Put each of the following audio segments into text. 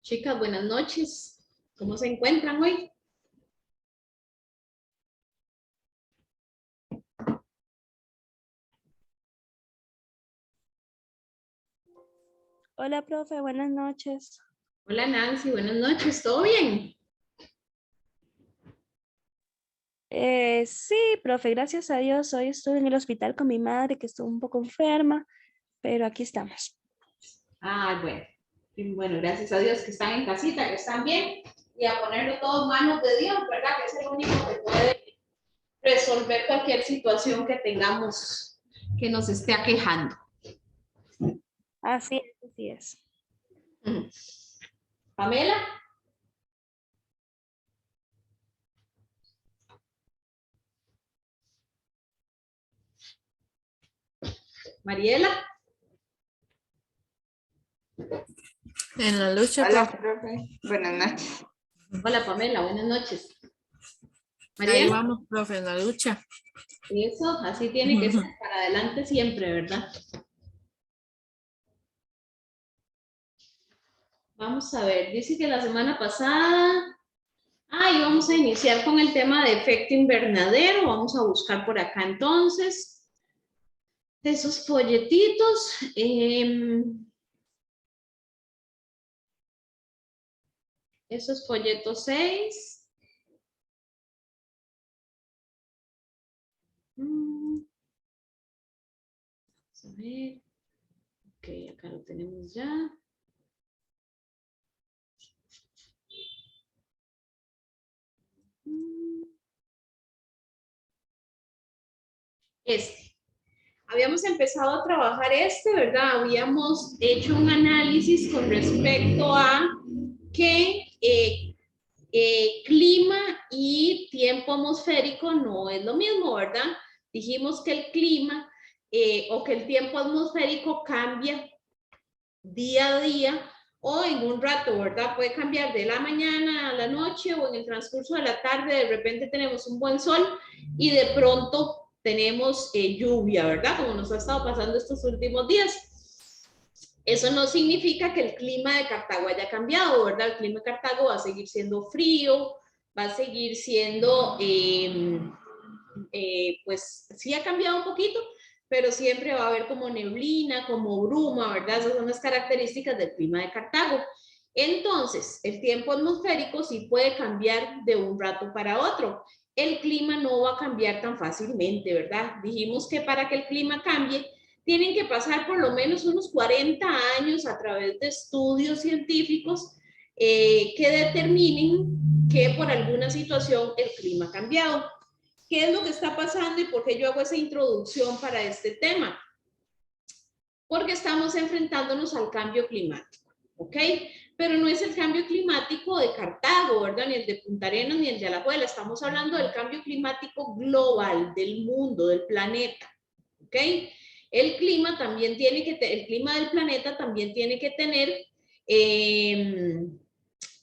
Chicas, buenas noches. ¿Cómo se encuentran hoy? Hola, profe, buenas noches. Hola Nancy, buenas noches. ¿Todo bien? Sí, profe, gracias a Dios. Hoy estuve en el hospital con mi madre que estuvo un poco enferma, pero aquí estamos. Ah, bueno. Y bueno, gracias a Dios que están en casita, que están bien. Y a ponerlo todo en manos de Dios, ¿verdad? Que es el único que puede resolver cualquier situación que tengamos que nos esté aquejando. Así es, así es. Pamela, Mariela. En la lucha, Hola, profe. profe. Buenas noches. Hola Pamela, buenas noches. Ahí Mariela, vamos, profe, en la lucha. eso, así tiene que ser para adelante siempre, ¿verdad? Vamos a ver, dice que la semana pasada y vamos a iniciar con el tema de efecto invernadero. Vamos a buscar por acá entonces esos folletitos. Esos folletos 6. Vamos a ver. Ok, acá lo tenemos ya. Habíamos empezado a trabajar ¿verdad? Habíamos hecho un análisis con respecto a que clima y tiempo atmosférico no es lo mismo, ¿verdad? Dijimos que el clima o que el tiempo atmosférico cambia día a día o en un rato, ¿verdad? Puede cambiar de la mañana a la noche o en el transcurso de la tarde, de repente tenemos un buen sol y de pronto tenemos lluvia, ¿verdad? Como nos ha estado pasando estos últimos días. Eso no significa que el clima de Cartago haya cambiado, ¿verdad? El clima de Cartago va a seguir siendo frío, va a seguir siendo, pues sí ha cambiado un poquito, pero siempre va a haber como neblina, como bruma, ¿verdad? Esas son las características del clima de Cartago. Entonces, el tiempo atmosférico sí puede cambiar de un rato para otro. El clima no va a cambiar tan fácilmente, ¿verdad? Dijimos que para que el clima cambie, tienen que pasar por lo menos unos 40 años a través de estudios científicos que determinen que por alguna situación el clima ha cambiado. ¿Qué es lo que está pasando y por qué yo hago esa introducción para este tema? Porque estamos enfrentándonos al cambio climático, ¿ok? Pero no es el cambio climático de Cartago, ¿verdad? Ni el de Punta Arenas, ni el de Alajuela. Estamos hablando del cambio climático global, del mundo, del planeta, ¿ok? El clima también tiene que, el clima del planeta también tiene que tener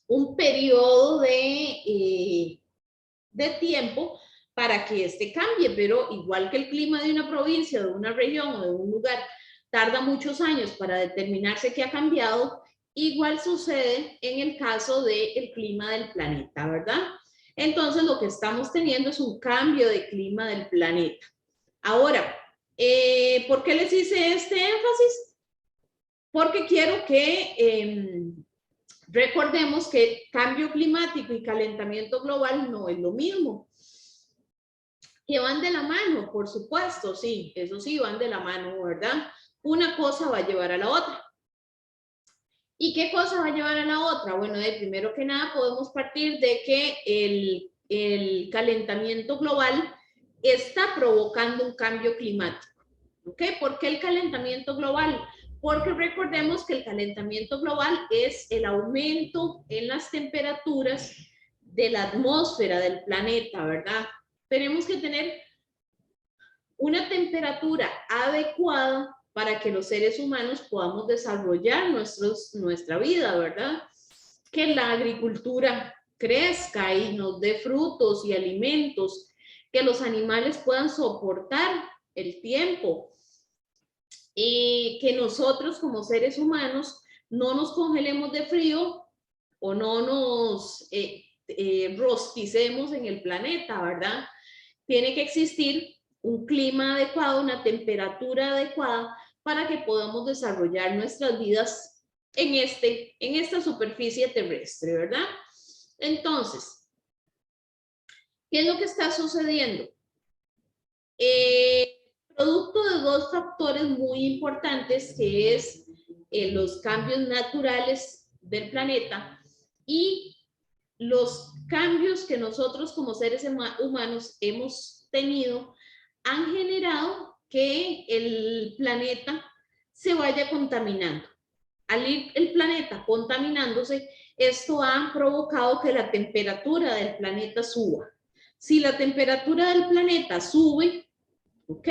un periodo de tiempo para que este cambie, pero igual que el clima de una provincia, de una región o de un lugar tarda muchos años para determinarse que ha cambiado, igual sucede en el caso del clima del planeta, ¿verdad? Entonces lo que estamos teniendo es un cambio de clima del planeta. Ahora, ¿por qué les hice este énfasis? Porque quiero que recordemos que cambio climático y calentamiento global no es lo mismo. Que van de la mano, por supuesto, sí, eso sí, van de la mano, ¿verdad? Una cosa va a llevar a la otra. ¿Y qué cosa va a llevar a la otra? Bueno, primero que nada podemos partir de que el calentamiento global está provocando un cambio climático. ¿Ok? ¿Por qué el calentamiento global? Porque recordemos que el calentamiento global es el aumento en las temperaturas de la atmósfera del planeta, ¿verdad? Tenemos que tener una temperatura adecuada para que los seres humanos podamos desarrollar nuestra vida, ¿verdad? Que la agricultura crezca y nos dé frutos y alimentos, que los animales puedan soportar el tiempo, y que nosotros como seres humanos no nos congelemos de frío o no nos rosticemos en el planeta, ¿verdad? Tiene que existir un clima adecuado, una temperatura adecuada para que podamos desarrollar nuestras vidas en esta superficie terrestre, ¿verdad? Entonces, ¿qué es lo que está sucediendo? Producto de dos factores muy importantes, que es los cambios naturales del planeta y los cambios que nosotros como seres humanos hemos tenido, han generado que el planeta se vaya contaminando. Al ir el planeta contaminándose, esto ha provocado que la temperatura del planeta suba. Si la temperatura del planeta sube, ¿ok?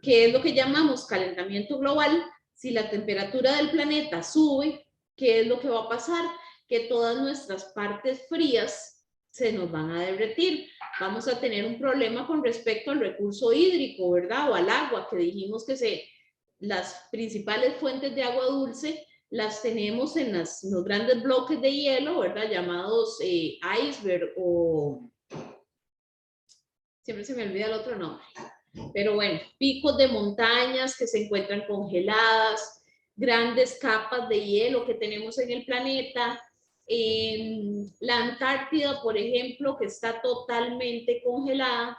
Que es lo que llamamos calentamiento global. Si la temperatura del planeta sube, ¿qué es lo que va a pasar? Que todas nuestras partes frías se nos van a derretir. Vamos a tener un problema con respecto al recurso hídrico, ¿verdad? O al agua, que dijimos que las principales fuentes de agua dulce las tenemos en los grandes bloques de hielo, ¿verdad? Llamados iceberg, o siempre se me olvida el otro nombre. Pero bueno, picos de montañas que se encuentran congeladas, grandes capas de hielo que tenemos en el planeta. La Antártida, por ejemplo, que está totalmente congelada,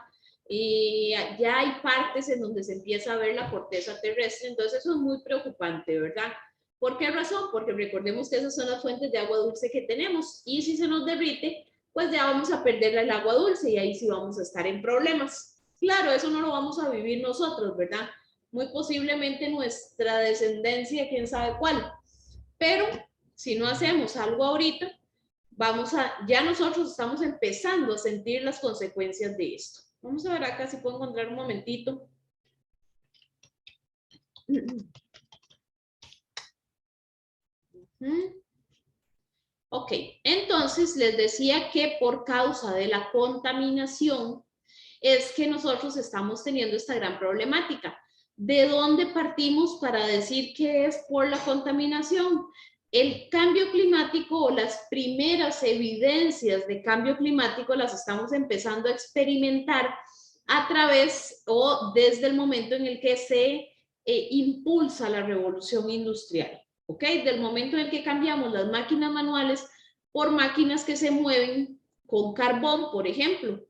ya hay partes en donde se empieza a ver la corteza terrestre, entonces eso es muy preocupante, ¿verdad? ¿Por qué razón? Porque recordemos que esas son las fuentes de agua dulce que tenemos, y si se nos derrite, pues ya vamos a perder el agua dulce y ahí sí vamos a estar en problemas. Claro, eso no lo vamos a vivir nosotros, ¿verdad? Muy posiblemente nuestra descendencia, quién sabe cuál. Pero si no hacemos algo ahorita, ya nosotros estamos empezando a sentir las consecuencias de esto. Vamos a ver acá si puedo encontrar un momentito. Ok, entonces les decía que por causa de la contaminación es que nosotros estamos teniendo esta gran problemática. ¿De dónde partimos para decir que es por la contaminación? El cambio climático, o las primeras evidencias de cambio climático, las estamos empezando a experimentar a través o desde el momento en el que se impulsa la revolución industrial. ¿Ok? Del momento en el que cambiamos las máquinas manuales por máquinas que se mueven con carbón, por ejemplo,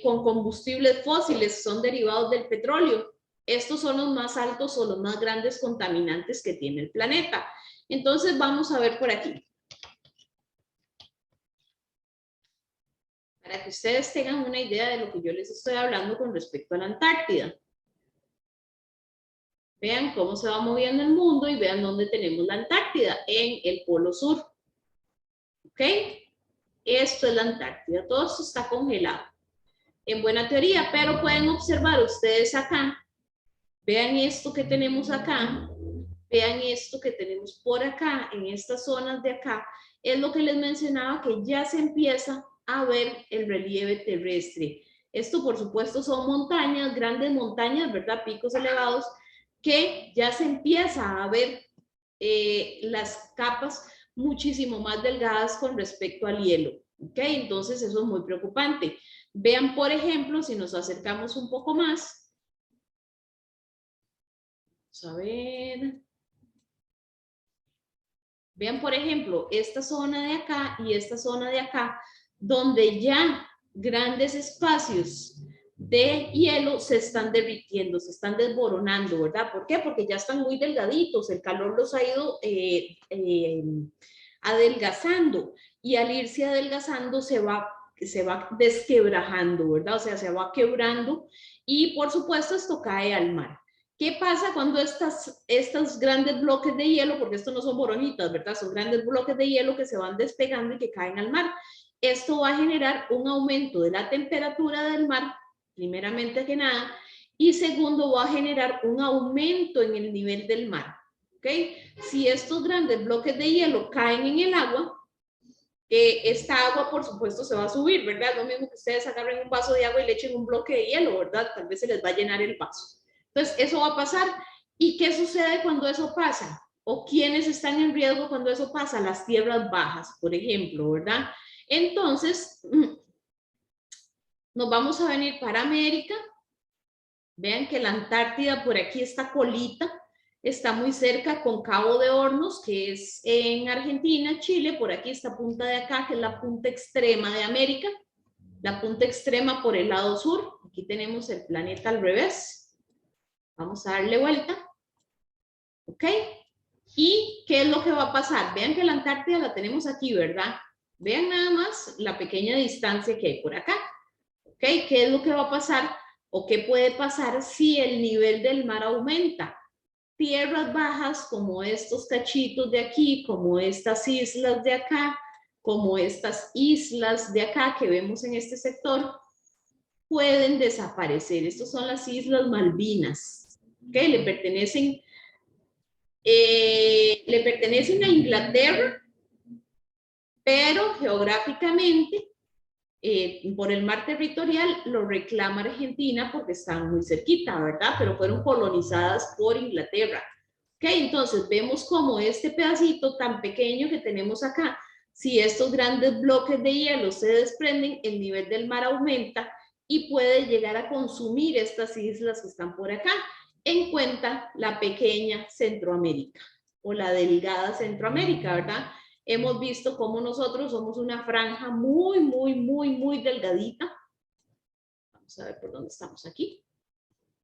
con combustibles fósiles, son derivados del petróleo. Estos son los más altos o los más grandes contaminantes que tiene el planeta. Entonces vamos a ver por aquí. Para que ustedes tengan una idea de lo que yo les estoy hablando con respecto a la Antártida. Vean cómo se va moviendo el mundo y vean dónde tenemos la Antártida, en el polo sur. ¿Ok? Esto es la Antártida, todo esto está congelado. En buena teoría, pero pueden observar ustedes acá, vean esto que tenemos acá, vean esto que tenemos por acá, en estas zonas de acá, es lo que les mencionaba, que ya se empieza a ver el relieve terrestre. Esto, por supuesto, son montañas, grandes montañas, ¿verdad? Picos elevados, que ya se empieza a ver las capas muchísimo más delgadas con respecto al hielo. ¿Ok? Entonces eso es muy preocupante. Vean, por ejemplo, si nos acercamos un poco más. Vamos a ver. Vean, por ejemplo, esta zona de acá y esta zona de acá, donde ya grandes espacios de hielo se están derritiendo, se están desboronando, ¿verdad? ¿Por qué? Porque ya están muy delgaditos, el calor los ha ido adelgazando, y al irse adelgazando se va desquebrajando, ¿verdad? O sea, se va quebrando, y por supuesto esto cae al mar. ¿Qué pasa cuando estos grandes bloques de hielo, porque estos no son boronitas, ¿verdad? Son grandes bloques de hielo que se van despegando y que caen al mar? Esto va a generar un aumento de la temperatura del mar, primeramente que nada, y segundo va a generar un aumento en el nivel del mar. ¿Ok? Si estos grandes bloques de hielo caen en el agua, esta agua, por supuesto, se va a subir, ¿verdad? Lo mismo que ustedes agarren un vaso de agua y le echen un bloque de hielo, ¿verdad? Tal vez se les va a llenar el vaso. Entonces, eso va a pasar. ¿Y qué sucede cuando eso pasa? ¿O quiénes están en riesgo cuando eso pasa? Las tierras bajas, por ejemplo, ¿verdad? Entonces, nos vamos a venir para América. Vean que la Antártida por aquí está colita, está muy cerca con Cabo de Hornos, que es en Argentina, Chile. Por aquí está punta de acá, que es la punta extrema de América. La punta extrema por el lado sur. Aquí tenemos el planeta al revés. Vamos a darle vuelta. ¿Ok? ¿Y qué es lo que va a pasar? Vean que la Antártida la tenemos aquí, ¿verdad? Vean nada más la pequeña distancia que hay por acá. ¿Ok? ¿Qué es lo que va a pasar? ¿O qué puede pasar si el nivel del mar aumenta? Tierras bajas como estos cachitos de aquí, como estas islas de acá, como estas islas de acá que vemos en este sector, pueden desaparecer. Estas son las Islas Malvinas. ¿Ok? Le pertenecen a Inglaterra, pero geográficamente por el mar territorial lo reclama Argentina porque están muy cerquita, ¿verdad? Pero fueron colonizadas por Inglaterra. Ok, entonces vemos como este pedacito tan pequeño que tenemos acá, si estos grandes bloques de hielo se desprenden, el nivel del mar aumenta y puede llegar a consumir estas islas que están por acá. En cuenta la pequeña Centroamérica o la delgada Centroamérica, ¿verdad? Hemos visto cómo nosotros somos una franja muy delgadita. Vamos a ver por dónde estamos aquí.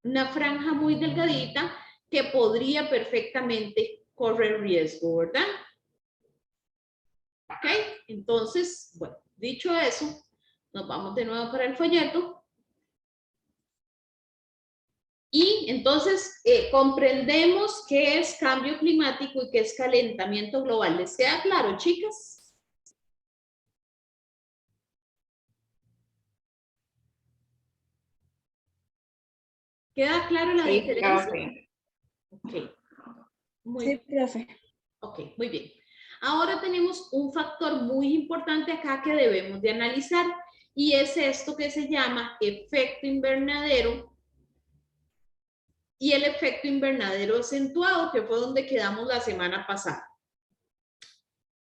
Una franja muy delgadita que podría perfectamente correr riesgo, ¿verdad? ¿Ok? Entonces, bueno, dicho eso, nos vamos de nuevo para el folleto. Y entonces comprendemos qué es cambio climático y qué es calentamiento global. ¿Les queda claro, chicas? ¿Queda claro la diferencia? Ok. Sí, profe. Ok, muy bien. Ahora tenemos un factor muy importante acá que debemos de analizar y es esto que se llama efecto invernadero y el efecto invernadero acentuado, que fue donde quedamos la semana pasada.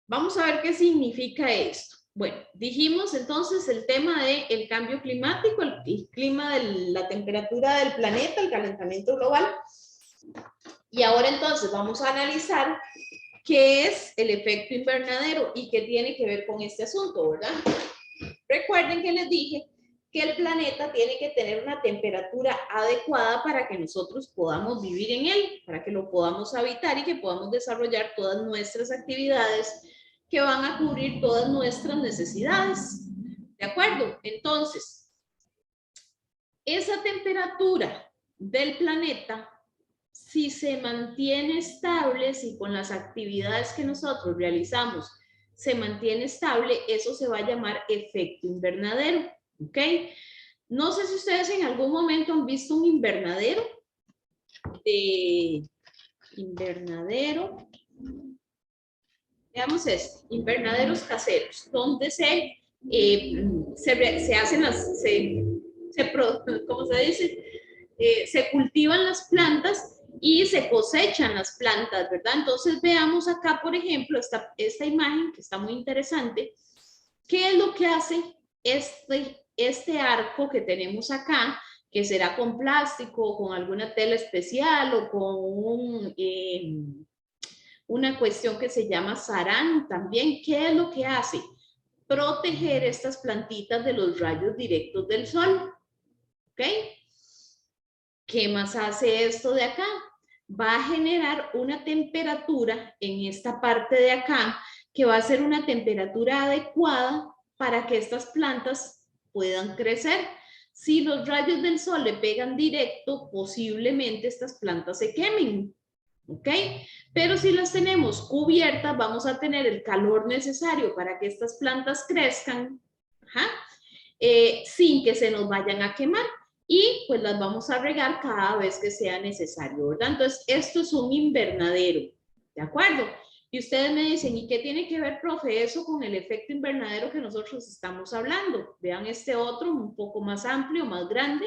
Vamos a ver qué significa esto. Bueno, dijimos entonces el tema del cambio climático, el clima de la temperatura del planeta, el calentamiento global. Y ahora entonces vamos a analizar qué es el efecto invernadero y qué tiene que ver con este asunto, ¿verdad? Recuerden que les dije que el planeta tiene que tener una temperatura adecuada para que nosotros podamos vivir en él, para que lo podamos habitar y que podamos desarrollar todas nuestras actividades que van a cubrir todas nuestras necesidades. ¿De acuerdo? Entonces, esa temperatura del planeta, si se mantiene estable, si con las actividades que nosotros realizamos se mantiene estable, eso se va a llamar efecto invernadero, ¿ok? No sé si ustedes en algún momento han visto un invernadero, veamos esto, invernaderos caseros, donde se hacen ¿cómo se dice? Se cultivan las plantas y se cosechan las plantas, ¿verdad? Entonces veamos acá, por ejemplo, esta imagen que está muy interesante. ¿Qué es lo que hace este arco que tenemos acá, que será con plástico, con alguna tela especial o con una cuestión que se llama sarán también? ¿Qué es lo que hace? Proteger estas plantitas de los rayos directos del sol, ¿ok? ¿Qué más hace esto de acá? Va a generar una temperatura en esta parte de acá que va a ser una temperatura adecuada para que estas plantas puedan crecer. Si los rayos del sol le pegan directo, posiblemente estas plantas se quemen, ¿ok? Pero si las tenemos cubiertas, vamos a tener el calor necesario para que estas plantas crezcan, sin que se nos vayan a quemar. Y pues las vamos a regar cada vez que sea necesario, ¿verdad? Entonces, esto es un invernadero, ¿de acuerdo? Y ustedes me dicen, ¿y qué tiene que ver, profe, eso con el efecto invernadero que nosotros estamos hablando? Vean este otro, un poco más amplio, más grande.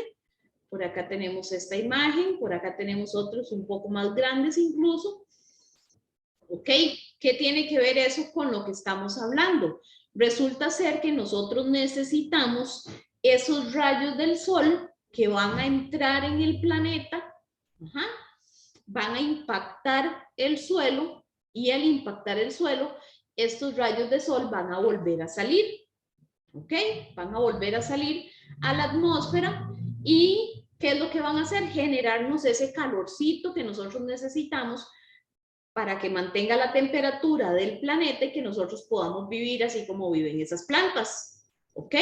Por acá tenemos esta imagen, por acá tenemos otros un poco más grandes incluso. ¿Ok? ¿Qué tiene que ver eso con lo que estamos hablando? Resulta ser que nosotros necesitamos esos rayos del sol que van a entrar en el planeta, ajá, van a impactar el suelo y al impactar el suelo, estos rayos de sol van a volver a salir, ¿ok? Van a volver a salir a la atmósfera y ¿qué es lo que van a hacer? Generarnos ese calorcito que nosotros necesitamos para que mantenga la temperatura del planeta y que nosotros podamos vivir así como viven esas plantas, ¿ok?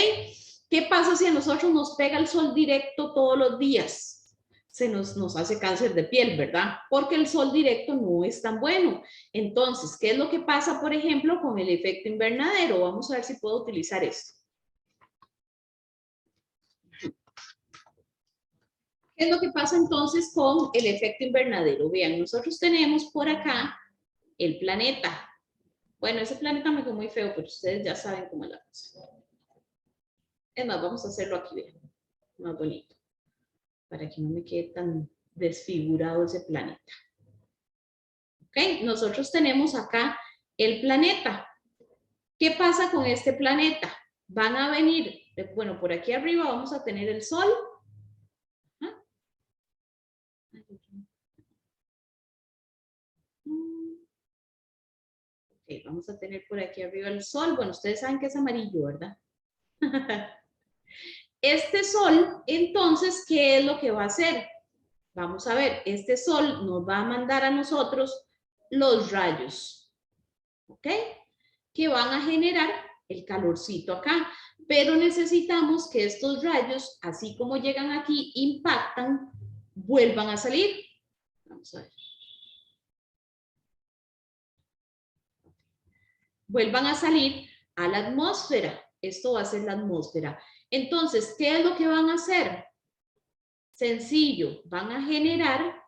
¿Qué pasa si a nosotros nos pega el sol directo todos los días? Se nos hace cáncer de piel, ¿verdad? Porque el sol directo no es tan bueno. Entonces, ¿qué es lo que pasa, por ejemplo, con el efecto invernadero? Vamos a ver si puedo utilizar esto. ¿Qué es lo que pasa entonces con el efecto invernadero? Vean, nosotros tenemos por acá el planeta. Bueno, ese planeta me quedó muy feo, pero ustedes ya saben cómo es la cosa. Es más, vamos a hacerlo aquí, vean, más bonito, para que no me quede tan desfigurado ese planeta. ¿Ok? Nosotros tenemos acá el planeta. ¿Qué pasa con este planeta? Van a venir, bueno, por aquí arriba vamos a tener el sol. ¿Ah? Ok, vamos a tener por aquí arriba el sol. Bueno, ustedes saben que es amarillo, ¿verdad? Este sol, entonces, ¿qué es lo que va a hacer? Vamos a ver, este sol nos va a mandar a nosotros los rayos, ¿ok? Que van a generar el calorcito acá. Pero necesitamos que estos rayos, así como llegan aquí, impactan, vuelvan a salir. Vamos a ver. Vuelvan a salir a la atmósfera. Esto va a ser la atmósfera. Entonces, ¿qué es lo que van a hacer? Sencillo, van a generar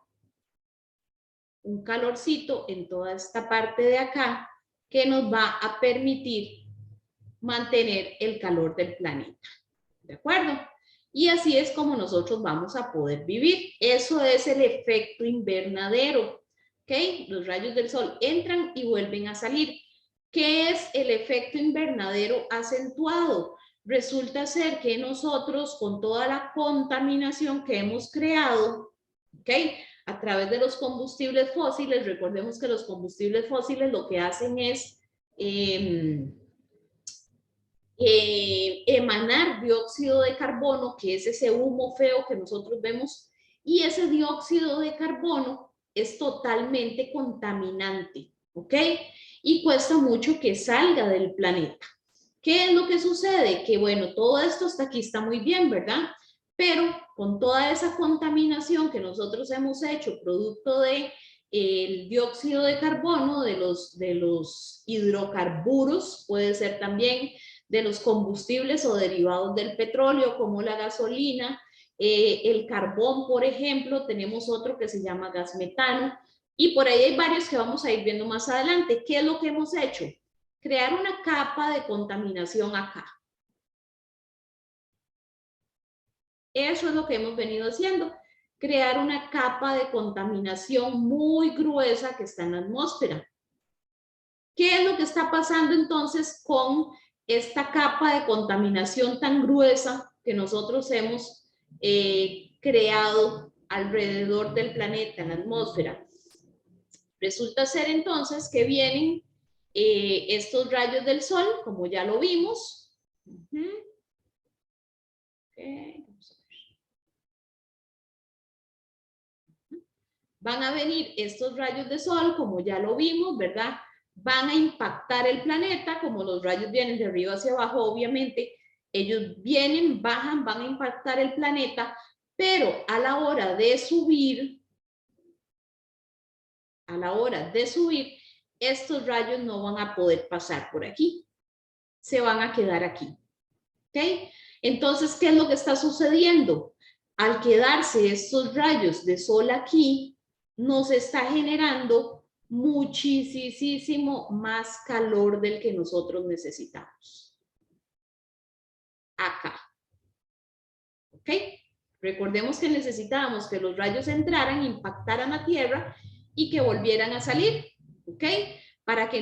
un calorcito en toda esta parte de acá que nos va a permitir mantener el calor del planeta. ¿De acuerdo? Y así es como nosotros vamos a poder vivir. Eso es el efecto invernadero. ¿Ok? Los rayos del sol entran y vuelven a salir. ¿Qué es el efecto invernadero acentuado? Resulta ser que nosotros, con toda la contaminación que hemos creado, ¿ok? A través de los combustibles fósiles, recordemos que los combustibles fósiles lo que hacen es emanar dióxido de carbono, que es ese humo feo que nosotros vemos, y ese dióxido de carbono es totalmente contaminante, ¿ok? Y cuesta mucho que salga del planeta. ¿Qué es lo que sucede? Que bueno, todo esto hasta aquí está muy bien, ¿verdad? Pero con toda esa contaminación que nosotros hemos hecho producto de el dióxido de carbono, de los hidrocarburos, puede ser también de los combustibles o derivados del petróleo, como la gasolina, el carbón, por ejemplo, tenemos otro que se llama gas metano, y por ahí hay varios que vamos a ir viendo más adelante. ¿Qué es lo que hemos hecho? Crear una capa de contaminación acá. Eso es lo que hemos venido haciendo, crear una capa de contaminación muy gruesa que está en la atmósfera. ¿Qué es lo que está pasando entonces con esta capa de contaminación tan gruesa que nosotros hemos creado alrededor del planeta, en la atmósfera? Resulta ser entonces que vienen estos rayos del sol, como ya lo vimos. Okay. Van a venir estos rayos de sol, como ya lo vimos, ¿verdad? Van a impactar el planeta, como los rayos vienen de arriba hacia abajo, obviamente, ellos vienen, bajan, van a impactar el planeta, pero a la hora de subir, estos rayos no van a poder pasar por aquí, se van a quedar aquí, ¿ok? Entonces, ¿qué es lo que está sucediendo? Al quedarse estos rayos de sol aquí, nos está generando muchísimo más calor del que nosotros necesitamos. Acá. ¿Ok? Recordemos que necesitábamos que los rayos entraran, impactaran la Tierra y que volvieran a salir. ¿ok? Para que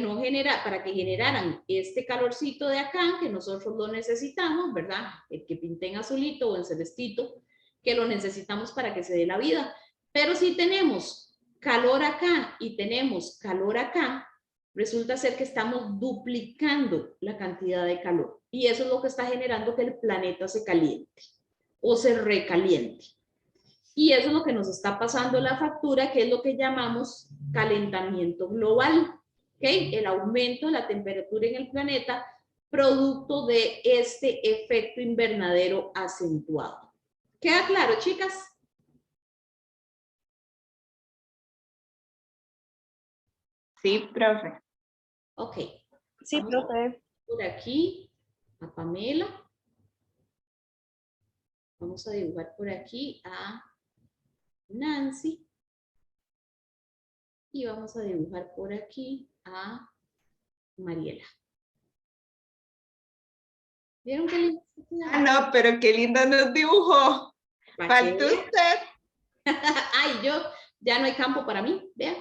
generaran este calorcito de acá, que nosotros lo necesitamos, ¿verdad? El que pinté en azulito o en celestito, que lo necesitamos para que se dé la vida. Pero si tenemos calor acá y tenemos calor acá, resulta ser que estamos duplicando la cantidad de calor. Y eso es lo que está generando que el planeta se caliente o se recaliente. Y eso es lo que nos está pasando en la factura, que es lo que llamamos calentamiento global. ¿Okay? El aumento de la temperatura en el planeta producto de este efecto invernadero acentuado. ¿Queda claro, chicas? Sí, profe. Ok. Sí, profe. Por aquí a Pamela. Vamos a dibujar por aquí a Nancy. Y vamos a dibujar por aquí a Mariela. ¿Vieron qué lindo? Ah, no, pero qué linda nos dibujó. Falta usted. Ay, yo, ya no hay campo para mí, vean.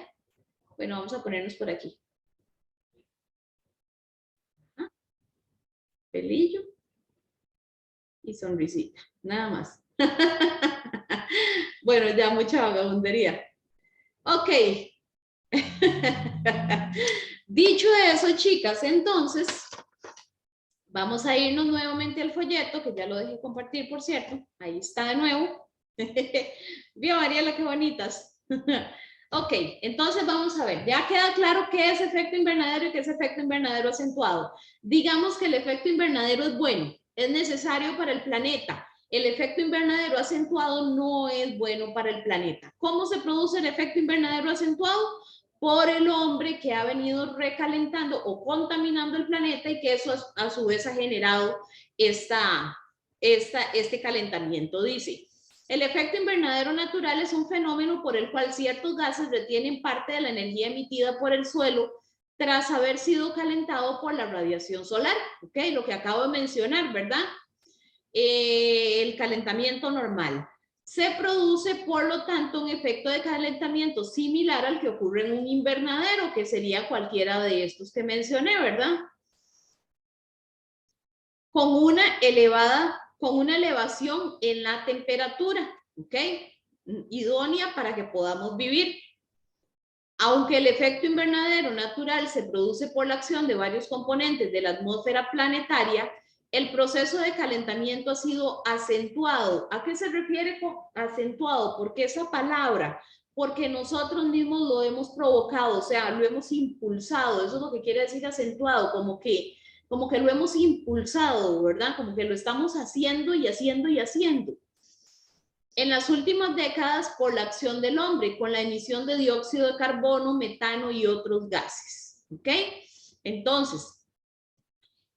Bueno, vamos a ponernos por aquí. ¿Ah? Pelillo y sonrisita, nada más. Bueno, ya mucha vagabundería. Ok. Dicho eso, chicas, entonces vamos a irnos nuevamente al folleto, que ya lo dejé compartir, por cierto. Ahí está de nuevo. Vio, Mariela, qué bonitas. Ok, entonces vamos a ver. Ya queda claro qué es efecto invernadero y qué es efecto invernadero acentuado. Digamos que el efecto invernadero es bueno, es necesario para el planeta. El efecto invernadero acentuado no es bueno para el planeta. ¿Cómo se produce el efecto invernadero acentuado? Por el hombre que ha venido recalentando o contaminando el planeta y que eso a su vez ha generado este calentamiento. Dice, el efecto invernadero natural es un fenómeno por el cual ciertos gases retienen parte de la energía emitida por el suelo tras haber sido calentado por la radiación solar. ¿Ok? Lo que acabo de mencionar, ¿verdad? El calentamiento normal. Se produce, por lo tanto, un efecto de calentamiento similar al que ocurre en un invernadero, que sería cualquiera de estos que mencioné, ¿verdad? Con una elevación en la temperatura, ¿ok? Idónea para que podamos vivir. Aunque el efecto invernadero natural se produce por la acción de varios componentes de la atmósfera planetaria, el proceso de calentamiento ha sido acentuado. ¿A qué se refiere con acentuado? ¿Por qué esa palabra? Porque nosotros mismos lo hemos provocado, o sea, lo hemos impulsado. Eso es lo que quiere decir acentuado, como que lo hemos impulsado, ¿verdad? Como que lo estamos haciendo y haciendo y haciendo. En las últimas décadas, por la acción del hombre, con la emisión de dióxido de carbono, metano y otros gases. ¿Ok? Entonces,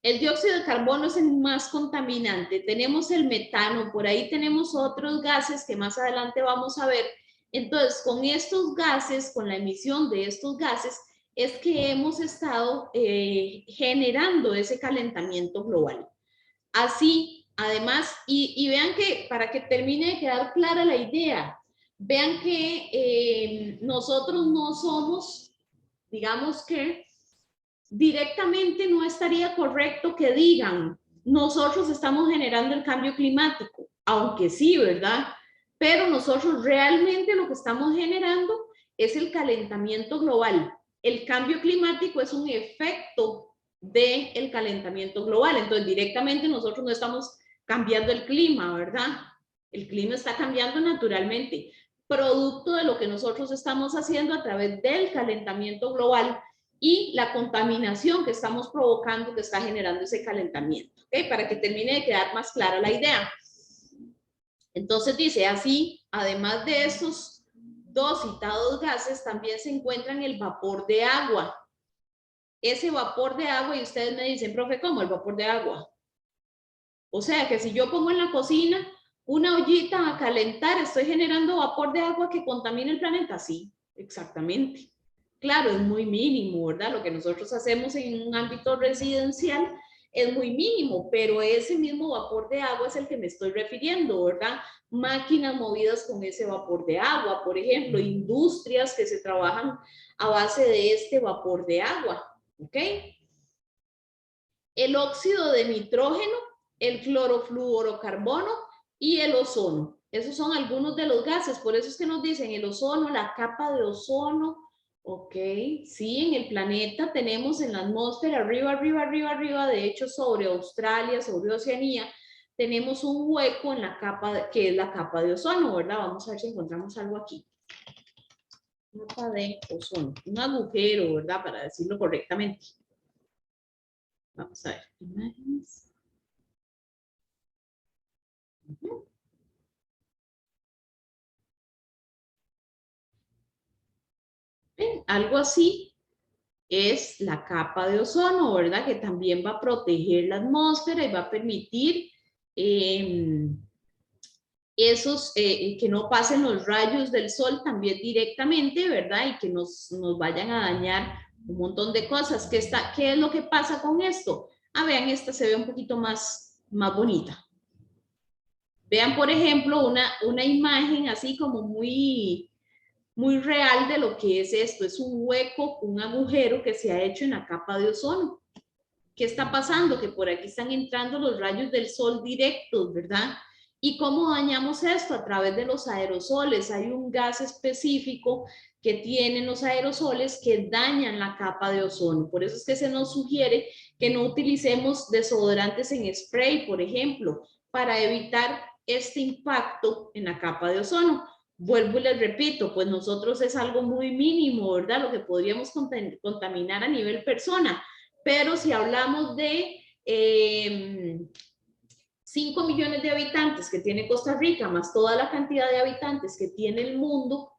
el dióxido de carbono es el más contaminante. Tenemos el metano, por ahí tenemos otros gases que más adelante vamos a ver. Entonces, con estos gases, con la emisión de estos gases, es que hemos estado generando ese calentamiento global. Así, además, y vean que para que termine de quedar clara la idea, vean que nosotros no somos, digamos que directamente no estaría correcto que digan, nosotros estamos generando el cambio climático, aunque sí, ¿verdad? Pero nosotros realmente lo que estamos generando es el calentamiento global. El cambio climático es un efecto del calentamiento global, entonces directamente nosotros no estamos cambiando el clima, ¿verdad? El clima está cambiando naturalmente, producto de lo que nosotros estamos haciendo a través del calentamiento global y la contaminación que estamos provocando que está generando ese calentamiento. ¿Okay? Para que termine de quedar más clara la idea. Entonces dice así, además de esos dos citados gases, también se encuentran el vapor de agua. Ese vapor de agua, y ustedes me dicen, profe, ¿cómo el vapor de agua? O sea, que si yo pongo en la cocina una ollita a calentar, estoy generando vapor de agua que contamina el planeta. Sí, exactamente. Claro, es muy mínimo, ¿verdad? Lo que nosotros hacemos en un ámbito residencial es muy mínimo, pero ese mismo vapor de agua es el que me estoy refiriendo, ¿verdad? Máquinas movidas con ese vapor de agua, por ejemplo, industrias que se trabajan a base de este vapor de agua, ¿ok? El óxido de nitrógeno, el clorofluorocarbono y el ozono. Esos son algunos de los gases, por eso es que nos dicen el ozono, la capa de ozono, ok, sí, en el planeta tenemos en la atmósfera, arriba, de hecho sobre Australia, sobre Oceanía, tenemos un hueco en la capa, que es la capa de ozono, ¿verdad? Vamos a ver si encontramos algo aquí. Capa de ozono, un agujero, ¿verdad? Para decirlo correctamente. Vamos a ver, imágenes. ¿Ven? Algo así es la capa de ozono, ¿verdad? Que también va a proteger la atmósfera y va a permitir que no pasen los rayos del sol también directamente, ¿verdad? Y que nos vayan a dañar un montón de cosas. ¿Qué es lo que pasa con esto? Ah, vean, esta se ve un poquito más bonita. Vean, por ejemplo, una imagen así como muy real de lo que es esto. Es un hueco, un agujero que se ha hecho en la capa de ozono. ¿Qué está pasando? Que por aquí están entrando los rayos del sol directos, ¿verdad? ¿Y cómo dañamos esto? A través de los aerosoles. Hay un gas específico que tienen los aerosoles que dañan la capa de ozono. Por eso es que se nos sugiere que no utilicemos desodorantes en spray, por ejemplo, para evitar este impacto en la capa de ozono. Vuelvo y les repito, pues nosotros es algo muy mínimo, ¿verdad? Lo que podríamos contaminar a nivel persona. Pero si hablamos de 5 millones de habitantes que tiene Costa Rica, más toda la cantidad de habitantes que tiene el mundo,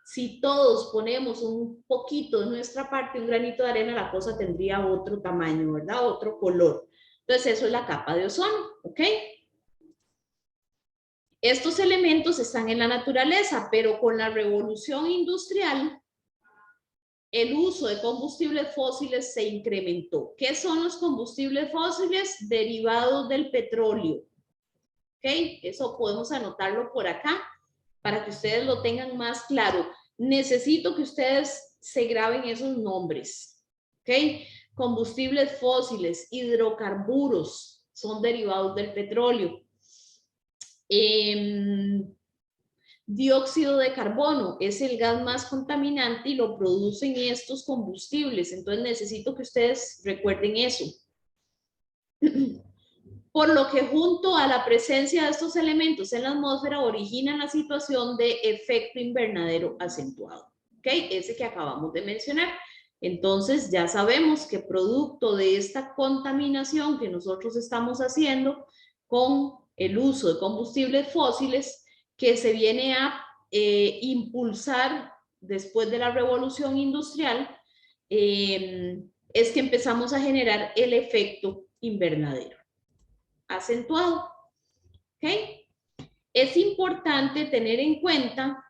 si todos ponemos un poquito de nuestra parte, un granito de arena, la cosa tendría otro tamaño, ¿verdad? Otro color. Entonces eso es la capa de ozono, ¿ok? Estos elementos están en la naturaleza, pero con la revolución industrial, el uso de combustibles fósiles se incrementó. ¿Qué son los combustibles fósiles? Derivados del petróleo. ¿Ok? Eso podemos anotarlo por acá para que ustedes lo tengan más claro. Necesito que ustedes se graben esos nombres. ¿Ok? Combustibles fósiles, hidrocarburos, son derivados del petróleo. Dióxido de carbono es el gas más contaminante y lo producen estos combustibles. Entonces necesito que ustedes recuerden eso. Por lo que junto a la presencia de estos elementos en la atmósfera originan la situación de efecto invernadero acentuado. ¿Ok? Ese que acabamos de mencionar. Entonces ya sabemos que producto de esta contaminación que nosotros estamos haciendo con el uso de combustibles fósiles, que se viene a impulsar después de la revolución industrial, es que empezamos a generar el efecto invernadero acentuado. ¿Ok? Es importante tener en cuenta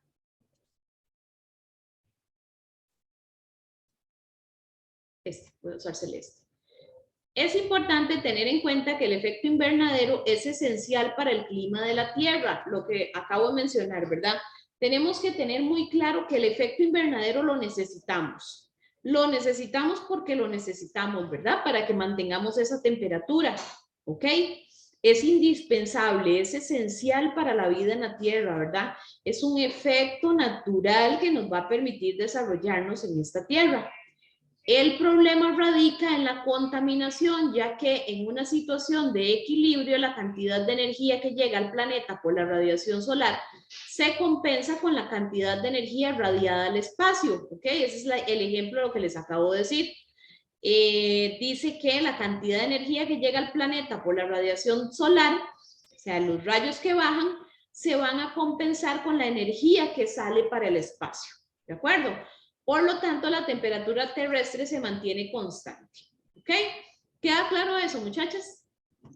voy a usar celeste. Es importante tener en cuenta que el efecto invernadero es esencial para el clima de la Tierra, lo que acabo de mencionar, ¿verdad? Tenemos que tener muy claro que el efecto invernadero lo necesitamos. Lo necesitamos porque lo necesitamos, ¿verdad? Para que mantengamos esa temperatura, ¿ok? Es indispensable, es esencial para la vida en la Tierra, ¿verdad? Es un efecto natural que nos va a permitir desarrollarnos en esta Tierra. El problema radica en la contaminación, ya que en una situación de equilibrio la cantidad de energía que llega al planeta por la radiación solar se compensa con la cantidad de energía radiada al espacio. ¿Ok? Ese es el ejemplo de lo que les acabo de decir. Dice que la cantidad de energía que llega al planeta por la radiación solar, o sea, los rayos que bajan, se van a compensar con la energía que sale para el espacio. ¿De acuerdo? Por lo tanto, la temperatura terrestre se mantiene constante. ¿Ok? ¿Queda claro eso, muchachas?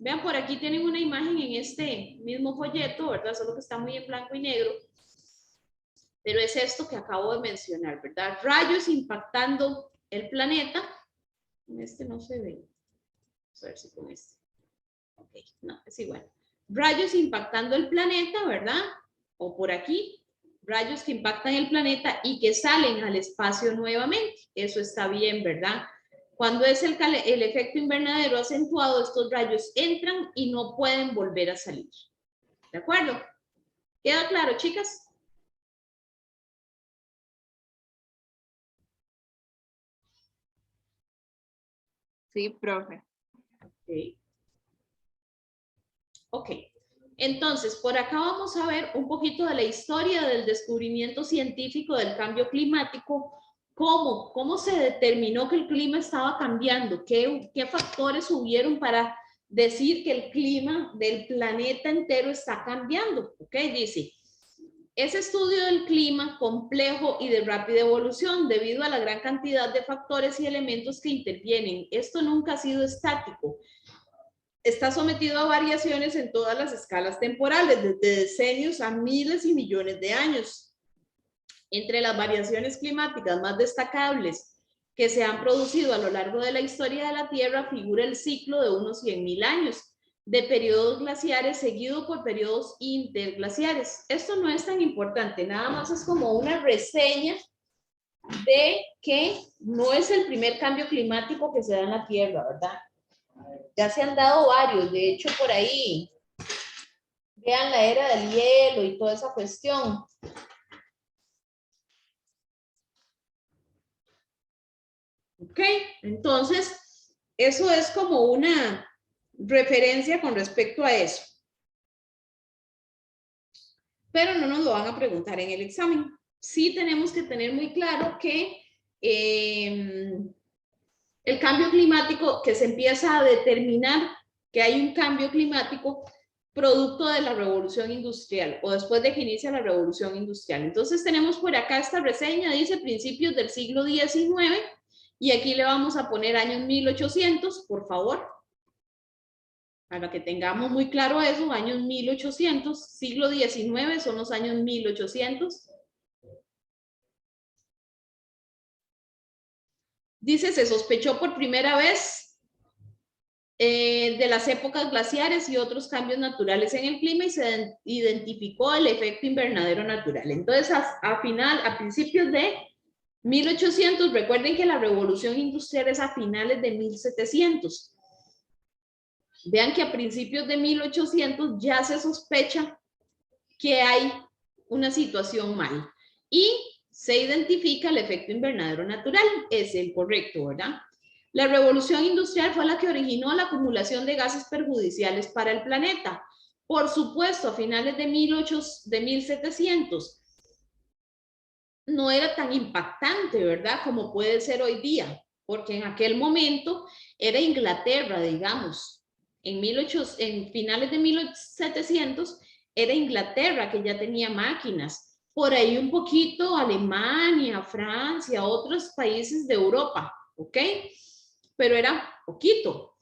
Vean, por aquí tienen una imagen en este mismo folleto, ¿verdad? Solo que está muy en blanco y negro. Pero es esto que acabo de mencionar, ¿verdad? Rayos impactando el planeta. Este no se ve. Vamos a ver si con este. Ok, no, es igual. Rayos impactando el planeta, ¿verdad? O por aquí. Rayos que impactan el planeta y que salen al espacio nuevamente. Eso está bien, ¿verdad? Cuando es el efecto invernadero acentuado, estos rayos entran y no pueden volver a salir. ¿De acuerdo? ¿Queda claro, chicas? Sí, profe. Ok. Ok. Entonces, por acá vamos a ver un poquito de la historia del descubrimiento científico del cambio climático, cómo se determinó que el clima estaba cambiando, qué factores hubieron para decir que el clima del planeta entero está cambiando. Ok, dice, ese estudio del clima complejo y de rápida evolución debido a la gran cantidad de factores y elementos que intervienen. Esto nunca ha sido estático. Está sometido a variaciones en todas las escalas temporales, desde decenios a miles y millones de años. Entre las variaciones climáticas más destacables que se han producido a lo largo de la historia de la Tierra figura el ciclo de unos 100.000 años de periodos glaciares seguido por periodos interglaciares. Esto no es tan importante, nada más es como una reseña de que no es el primer cambio climático que se da en la Tierra, ¿verdad? Ya se han dado varios, de hecho por ahí, vean la era del hielo y toda esa cuestión. Ok, entonces, eso es como una referencia con respecto a eso. Pero no nos lo van a preguntar en el examen. Sí tenemos que tener muy claro que el cambio climático, que se empieza a determinar que hay un cambio climático producto de la revolución industrial o después de que inicia la revolución industrial. Entonces tenemos por acá esta reseña, dice principios del siglo XIX, y aquí le vamos a poner años 1800, por favor, para que tengamos muy claro eso, años 1800, siglo XIX son los años 1800. Dice, se sospechó por primera vez de las épocas glaciares y otros cambios naturales en el clima y se identificó el efecto invernadero natural. Entonces, a principios de 1800, recuerden que la revolución industrial es a finales de 1700. Vean que a principios de 1800 ya se sospecha que hay una situación mal y se identifica el efecto invernadero natural, es el correcto, ¿verdad? La revolución industrial fue la que originó la acumulación de gases perjudiciales para el planeta. Por supuesto, a finales de 1700 no era tan impactante, ¿verdad? Como puede ser hoy día, porque en aquel momento era Inglaterra, digamos. En finales de 1700 era Inglaterra que ya tenía máquinas. Por ahí un poquito Alemania, Francia, otros países de Europa, ¿ok? Pero era poquito.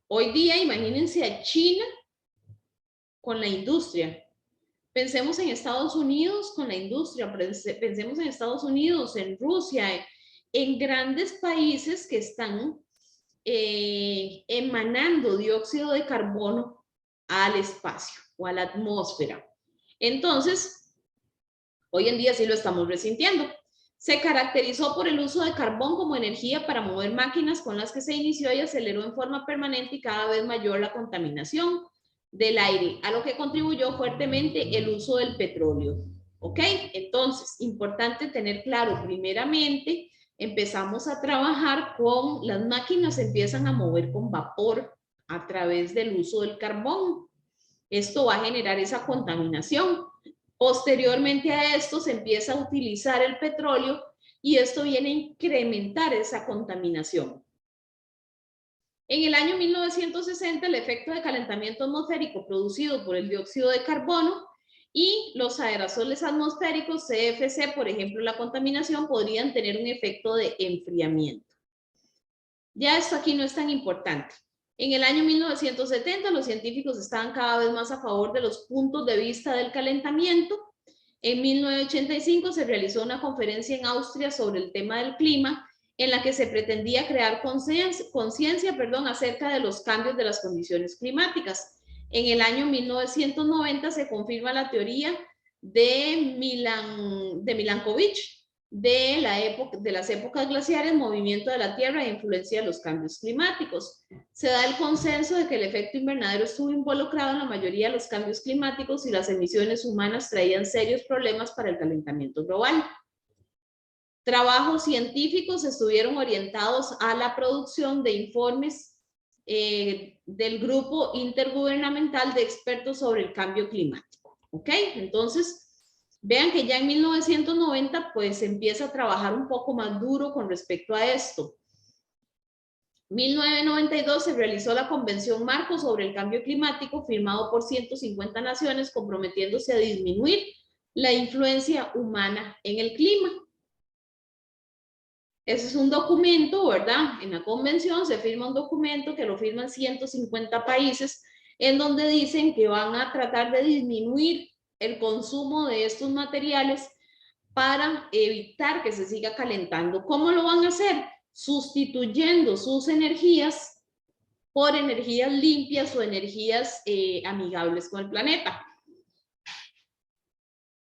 Hoy día, imagínense a China con la industria. Pensemos en Estados Unidos con la industria, pensemos en Estados Unidos, en Rusia, en grandes países que están emanando dióxido de carbono al espacio o a la atmósfera. Entonces, hoy en día sí lo estamos resintiendo. Se caracterizó por el uso de carbón como energía para mover máquinas con las que se inició y aceleró en forma permanente y cada vez mayor la contaminación del aire, a lo que contribuyó fuertemente el uso del petróleo. ¿Ok? Entonces, importante tener claro, primeramente, empezamos a trabajar con las máquinas, se empiezan a mover con vapor a través del uso del carbón. Esto va a generar esa contaminación. Posteriormente a esto se empieza a utilizar el petróleo y esto viene a incrementar esa contaminación. En el año 1960, el efecto de calentamiento atmosférico producido por el dióxido de carbono y los aerosoles atmosféricos, CFC, por ejemplo, la contaminación, podrían tener un efecto de enfriamiento. Ya esto aquí no es tan importante. En el año 1970, los científicos estaban cada vez más a favor de los puntos de vista del calentamiento. En 1985 se realizó una conferencia en Austria sobre el tema del clima en la que se pretendía crear conciencia, acerca de los cambios de las condiciones climáticas. En el año 1990 se confirma la teoría de Milankovitch de las épocas glaciares, movimiento de la Tierra e influencia de los cambios climáticos. Se da el consenso de que el efecto invernadero estuvo involucrado en la mayoría de los cambios climáticos y las emisiones humanas traían serios problemas para el calentamiento global. Trabajos científicos estuvieron orientados a la producción de informes del grupo intergubernamental de expertos sobre el cambio climático. ¿Ok? Entonces, vean que ya en 1990 pues se empieza a trabajar un poco más duro con respecto a esto. 1992 se realizó la Convención Marco sobre el Cambio Climático, firmado por 150 naciones, comprometiéndose a disminuir la influencia humana en el clima. Ese es un documento, ¿verdad? En la convención se firma un documento que lo firman 150 países, en donde dicen que van a tratar de disminuir el consumo de estos materiales para evitar que se siga calentando. ¿Cómo lo van a hacer? Sustituyendo sus energías por energías limpias o energías amigables con el planeta.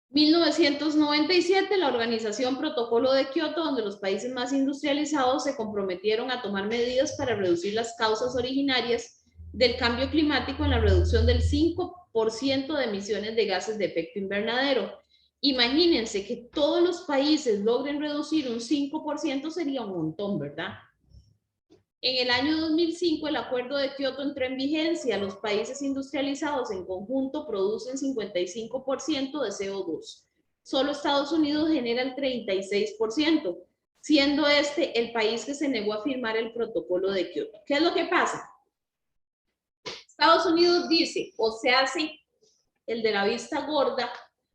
1997, la Organización Protocolo de Kioto, donde los países más industrializados se comprometieron a tomar medidas para reducir las causas originarias del cambio climático en la reducción del 5% de emisiones de gases de efecto invernadero. Imagínense que todos los países logren reducir un 5%, sería un montón, ¿verdad? En el año 2005, el Acuerdo de Kioto entró en vigencia. Los países industrializados en conjunto producen 55% de CO2. Solo Estados Unidos genera el 36%, siendo este el país que se negó a firmar el protocolo de Kioto. ¿Qué es lo que pasa? Estados Unidos dice, o se hace el de la vista gorda,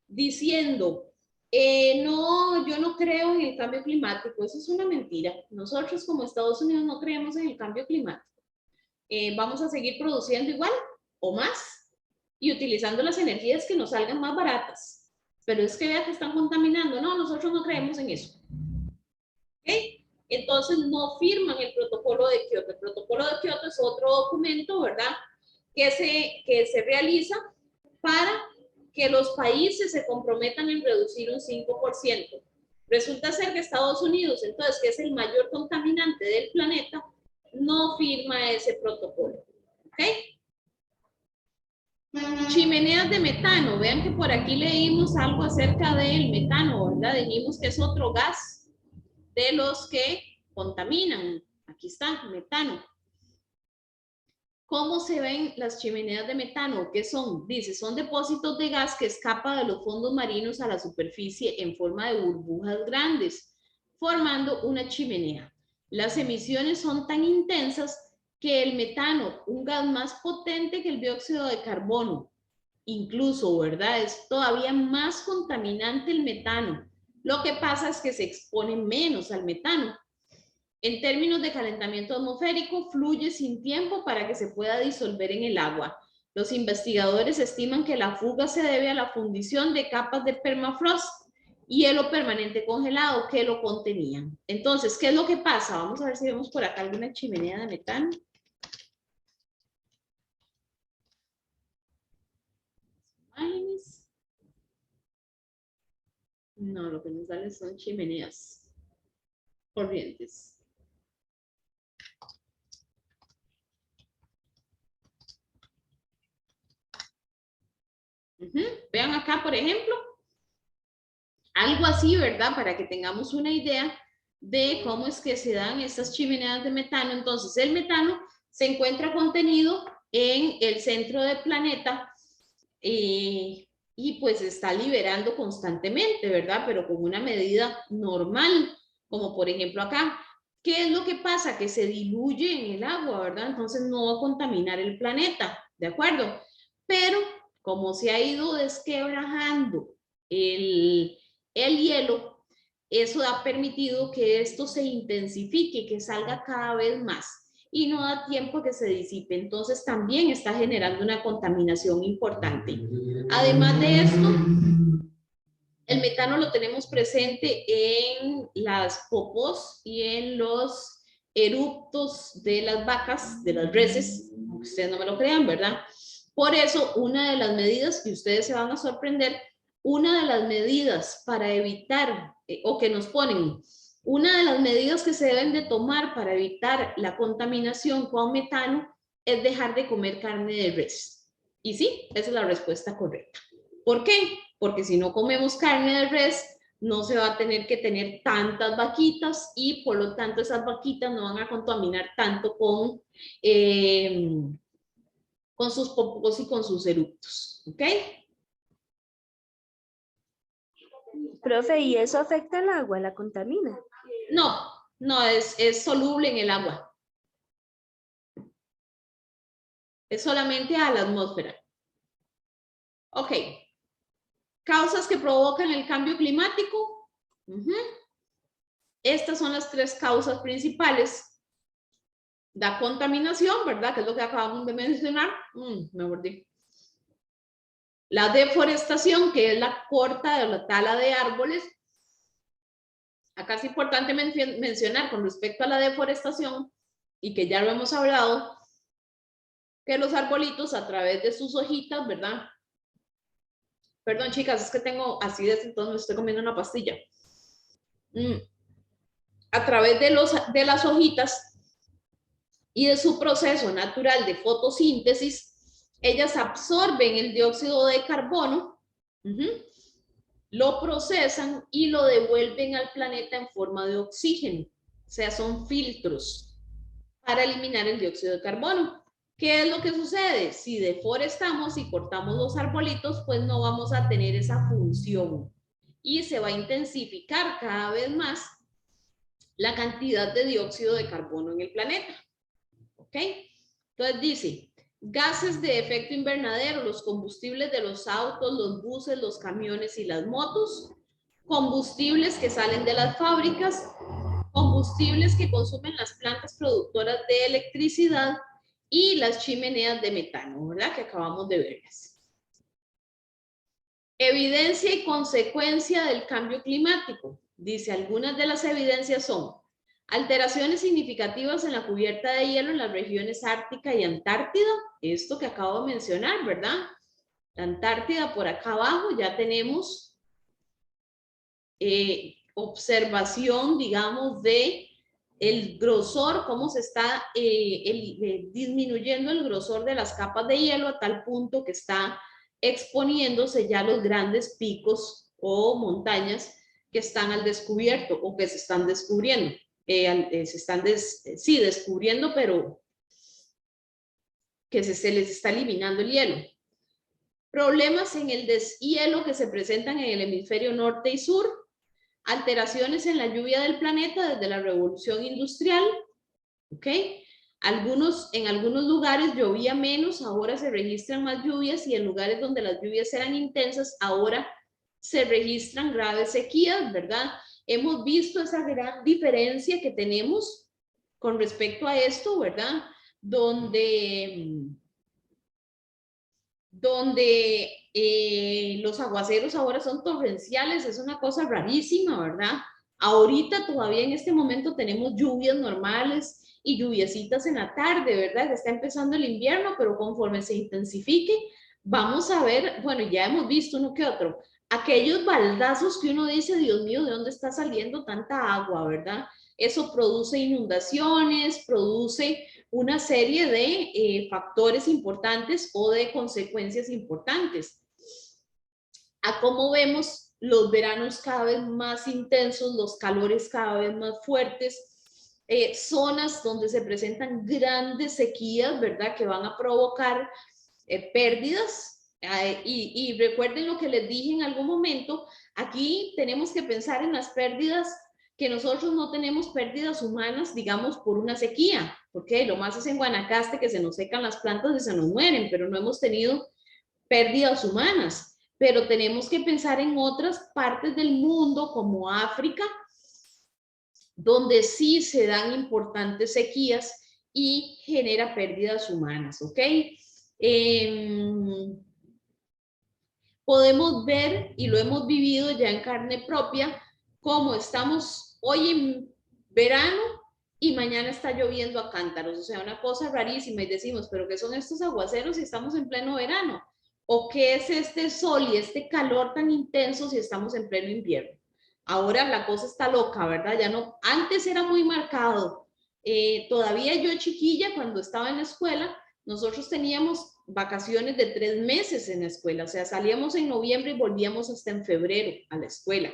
diciendo, no, yo no creo en el cambio climático. Eso es una mentira. Nosotros como Estados Unidos no creemos en el cambio climático. Vamos a seguir produciendo igual o más y utilizando las energías que nos salgan más baratas. Pero es que vean que están contaminando. No, nosotros no creemos en eso. ¿Okay? Entonces no firman el protocolo de Kioto. El protocolo de Kioto es otro documento, ¿verdad? Que se realiza para que los países se comprometan en reducir un 5%. Resulta ser que Estados Unidos, entonces, que es el mayor contaminante del planeta, no firma ese protocolo. ¿Ok? Chimeneas de metano. Vean que por aquí leímos algo acerca del metano, ¿verdad? Dijimos que es otro gas de los que contaminan. Aquí está, metano. ¿Cómo se ven las chimeneas de metano? ¿Qué son? Dice, son depósitos de gas que escapa de los fondos marinos a la superficie en forma de burbujas grandes, formando una chimenea. Las emisiones son tan intensas que el metano, un gas más potente que el dióxido de carbono, incluso, ¿verdad? Es todavía más contaminante el metano. Lo que pasa es que se expone menos al metano. En términos de calentamiento atmosférico, fluye sin tiempo para que se pueda disolver en el agua. Los investigadores estiman que la fuga se debe a la fundición de capas de permafrost, hielo permanente congelado que lo contenían. Entonces, ¿qué es lo que pasa? Vamos a ver si vemos por acá alguna chimenea de metano. No, lo que nos sale son chimeneas corrientes. Vean acá, por ejemplo, algo así, ¿verdad? Para que tengamos una idea de cómo es que se dan estas chimeneas de metano. Entonces, el metano se encuentra contenido en el centro del planeta y pues está liberando constantemente, ¿verdad? Pero con una medida normal, como por ejemplo acá. ¿Qué es lo que pasa? Que se diluye en el agua, ¿verdad? Entonces no va a contaminar el planeta, ¿de acuerdo? Pero como se ha ido desquebrajando el hielo, eso ha permitido que esto se intensifique, que salga cada vez más y no da tiempo que se disipe. Entonces también está generando una contaminación importante. Además de esto, El metano lo tenemos presente en las popos y en los eruptos de las vacas, de las reses, aunque ustedes no me lo crean, ¿verdad? Por eso, una de las medidas, que ustedes se van a sorprender, una de las medidas para evitar, o que nos ponen, una de las medidas que se deben de tomar para evitar la contaminación con metano es dejar de comer carne de res. Y sí, esa es la respuesta correcta. ¿Por qué? Porque si no comemos carne de res, no se va a tener que tener tantas vaquitas y por lo tanto esas vaquitas no van a contaminar tanto con sus popos y con sus eructos. ¿Ok? Profe, ¿y eso afecta al agua? ¿La contamina? No, no, es soluble en el agua. Es solamente a la atmósfera. Ok. Causas que provocan el cambio climático. Estas son las 3 causas principales. La contaminación, ¿verdad? Que es lo que acabamos de mencionar. Me mordí. La deforestación, que es la corta o la tala de árboles. Acá es importante mencionar con respecto a la deforestación, y que ya lo hemos hablado, que los arbolitos a través de sus hojitas, ¿verdad? Perdón, chicas, es que tengo acidez, entonces me estoy comiendo una pastilla. A través de las hojitas y de su proceso natural de fotosíntesis, ellas absorben el dióxido de carbono, lo procesan y lo devuelven al planeta en forma de oxígeno. O sea, son filtros para eliminar el dióxido de carbono. ¿Qué es lo que sucede? Si deforestamos y cortamos los arbolitos, pues no vamos a tener esa función y se va a intensificar cada vez más la cantidad de dióxido de carbono en el planeta. ¿Ok? Entonces dice, gases de efecto invernadero, los combustibles de los autos, los buses, los camiones y las motos, combustibles que salen de las fábricas, combustibles que consumen las plantas productoras de electricidad y las chimeneas de metano, ¿verdad? Que acabamos de verlas. Evidencia y consecuencia del cambio climático. Dice, algunas de las evidencias son alteraciones significativas en la cubierta de hielo en las regiones Ártica y Antártida. Esto que acabo de mencionar, ¿verdad? La Antártida por acá abajo ya tenemos observación, digamos, de el grosor, cómo se está disminuyendo el grosor de las capas de hielo a tal punto que está exponiéndose ya los grandes picos o montañas que están al descubierto o que se están descubriendo. Se están descubriendo, pero que se les está eliminando el hielo. Problemas en el deshielo que se presentan en el hemisferio norte y sur. Alteraciones en la lluvia del planeta desde la revolución industrial. ¿Ok? En algunos lugares llovía menos, ahora se registran más lluvias, y en lugares donde las lluvias eran intensas, ahora se registran graves sequías, ¿verdad? Hemos visto esa gran diferencia que tenemos con respecto a esto, ¿verdad? Donde los aguaceros ahora son torrenciales, es una cosa rarísima, ¿verdad? Ahorita todavía en este momento tenemos lluvias normales y lluviecitas en la tarde, ¿verdad? Está empezando el invierno, pero conforme se intensifique, vamos a ver, bueno, ya hemos visto uno que otro, aquellos baldazos que uno dice, Dios mío, ¿de dónde está saliendo tanta agua, verdad? Eso produce inundaciones, produce una serie de factores importantes o de consecuencias importantes. A cómo vemos los veranos cada vez más intensos, los calores cada vez más fuertes, zonas donde se presentan grandes sequías, ¿verdad? Que van a provocar pérdidas. Y recuerden lo que les dije en algún momento, aquí tenemos que pensar en las pérdidas, que nosotros no tenemos pérdidas humanas, digamos, por una sequía, porque lo más es en Guanacaste que se nos secan las plantas y se nos mueren, pero no hemos tenido pérdidas humanas. Pero tenemos que pensar en otras partes del mundo, como África, donde sí se dan importantes sequías y genera pérdidas humanas, ¿ok? podemos ver, y lo hemos vivido ya en carne propia, cómo estamos hoy en verano y mañana está lloviendo a cántaros. O sea, una cosa rarísima, y decimos, ¿pero qué son estos aguaceros si estamos en pleno verano? ¿O qué es este sol y este calor tan intenso si estamos en pleno invierno? Ahora la cosa está loca, ¿verdad? Ya no, antes era muy marcado. Todavía yo chiquilla, cuando estaba en la escuela, nosotros teníamos vacaciones de 3 meses en la escuela, o sea, salíamos en noviembre y volvíamos hasta en febrero a la escuela.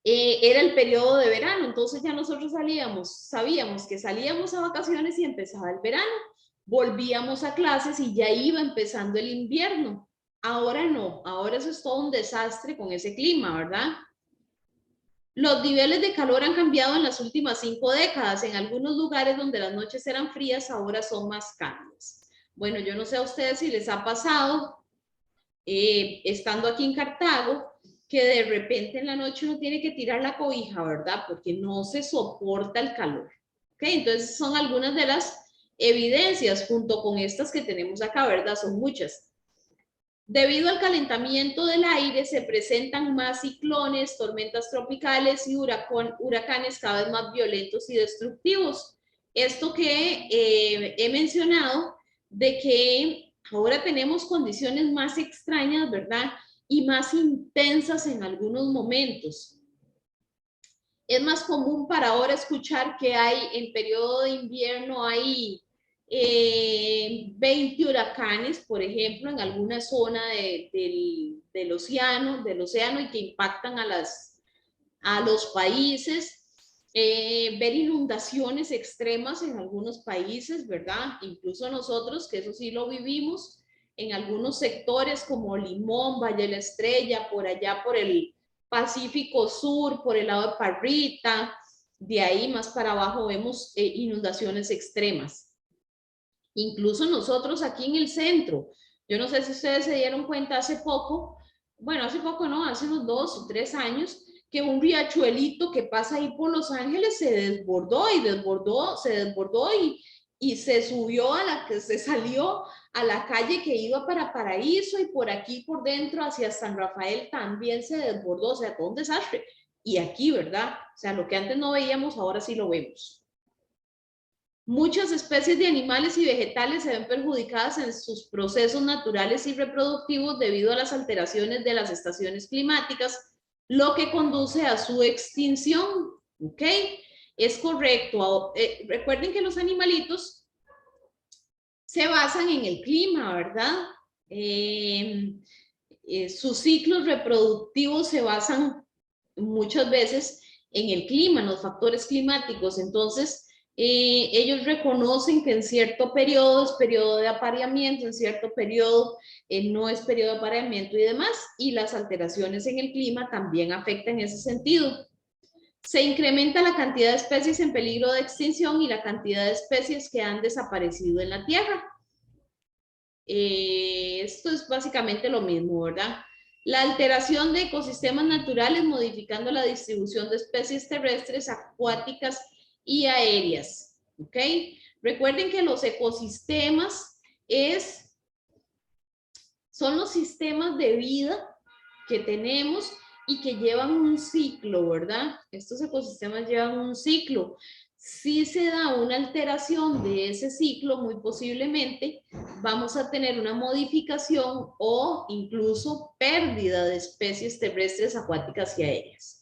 Era el periodo de verano, entonces ya nosotros sabíamos que salíamos a vacaciones y empezaba el verano, volvíamos a clases y ya iba empezando el invierno. Ahora no, ahora eso es todo un desastre con ese clima, ¿verdad? Los niveles de calor han cambiado en las últimas 5 décadas. En algunos lugares donde las noches eran frías, ahora son más cálidas. Bueno, yo no sé a ustedes si les ha pasado, estando aquí en Cartago, que de repente en la noche uno tiene que tirar la cobija, ¿verdad? Porque no se soporta el calor. ¿Ok? Entonces son algunas de las evidencias, junto con estas que tenemos acá, ¿verdad? Son muchas. Debido al calentamiento del aire, se presentan más ciclones, tormentas tropicales y huracanes cada vez más violentos y destructivos. Esto que he mencionado, de que ahora tenemos condiciones más extrañas, ¿verdad? Y más intensas en algunos momentos. Es más común para ahora escuchar que hay, en periodo de invierno, hay 20 huracanes, por ejemplo, en alguna zona del océano y que impactan a los países. Ver inundaciones extremas en algunos países, ¿verdad? Incluso nosotros, que eso sí lo vivimos, en algunos sectores como Limón, Valle de la Estrella, por allá por el Pacífico Sur, por el lado de Parrita, de ahí más para abajo vemos inundaciones extremas. Incluso nosotros aquí en el centro, yo no sé si ustedes se dieron cuenta hace poco, bueno, hace poco no, hace unos 2 o 3 años, que un riachuelito que pasa ahí por Los Ángeles se desbordó y se subió se salió a la calle que iba para Paraíso, y por aquí por dentro hacia San Rafael también se desbordó, o sea, todo un desastre. Y aquí, ¿verdad? O sea, lo que antes no veíamos, ahora sí lo vemos. Muchas especies de animales y vegetales se ven perjudicadas en sus procesos naturales y reproductivos debido a las alteraciones de las estaciones climáticas, lo que conduce a su extinción. ¿Ok? Es correcto. Recuerden que los animalitos se basan en el clima, ¿verdad? Sus ciclos reproductivos se basan muchas veces en el clima, en los factores climáticos. Entonces, ellos reconocen que en cierto periodo es periodo de apareamiento, en cierto periodo no es periodo de apareamiento y demás, y las alteraciones en el clima también afectan ese sentido. Se incrementa la cantidad de especies en peligro de extinción y la cantidad de especies que han desaparecido en la Tierra. Esto es básicamente lo mismo, ¿verdad? La alteración de ecosistemas naturales modificando la distribución de especies terrestres, acuáticas y aéreas, ¿ok? Recuerden que los ecosistemas son los sistemas de vida que tenemos y que llevan un ciclo, ¿verdad? Estos ecosistemas llevan un ciclo. Si se da una alteración de ese ciclo, muy posiblemente vamos a tener una modificación o incluso pérdida de especies terrestres, acuáticas y aéreas.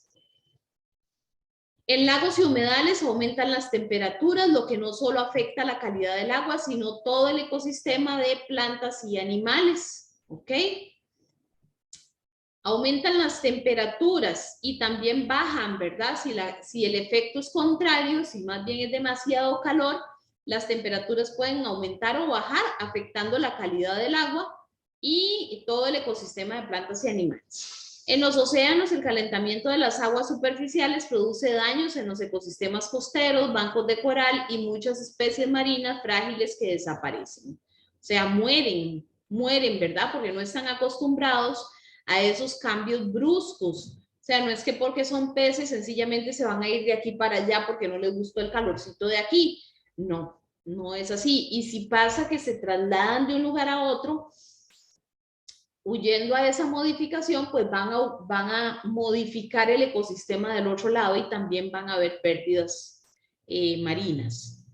En lagos y humedales aumentan las temperaturas, lo que no solo afecta la calidad del agua, sino todo el ecosistema de plantas y animales. ¿Ok? Aumentan las temperaturas y también bajan, ¿verdad? Si el efecto es contrario, si más bien es demasiado calor, las temperaturas pueden aumentar o bajar, afectando la calidad del agua y todo el ecosistema de plantas y animales. En los océanos, el calentamiento de las aguas superficiales produce daños en los ecosistemas costeros, bancos de coral y muchas especies marinas frágiles que desaparecen. O sea, mueren, ¿verdad? Porque no están acostumbrados a esos cambios bruscos. O sea, no es que porque son peces sencillamente se van a ir de aquí para allá porque no les gustó el calorcito de aquí. No, no es así. Y si pasa que se trasladan de un lugar a otro, huyendo a esa modificación, pues van a modificar el ecosistema del otro lado y también van a haber pérdidas marinas.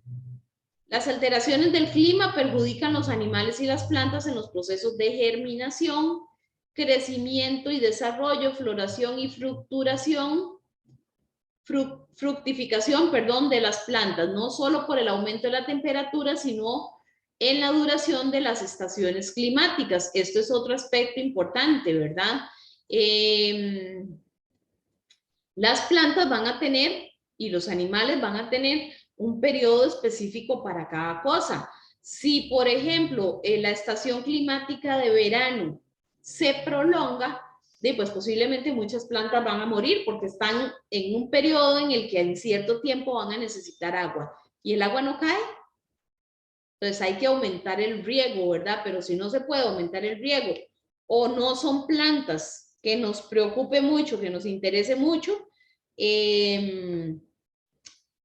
Las alteraciones del clima perjudican los animales y las plantas en los procesos de germinación, crecimiento y desarrollo, floración y fructificación, de las plantas, no solo por el aumento de la temperatura, sino en la duración de las estaciones climáticas. Esto es otro aspecto importante, ¿verdad? Las plantas van a tener y los animales van a tener un periodo específico para cada cosa. Si, por ejemplo, la estación climática de verano se prolonga, pues posiblemente muchas plantas van a morir porque están en un periodo en el que en cierto tiempo van a necesitar agua y el agua no cae. Entonces hay que aumentar el riego, ¿verdad? Pero si no se puede aumentar el riego o no son plantas que nos preocupe mucho, que nos interese mucho,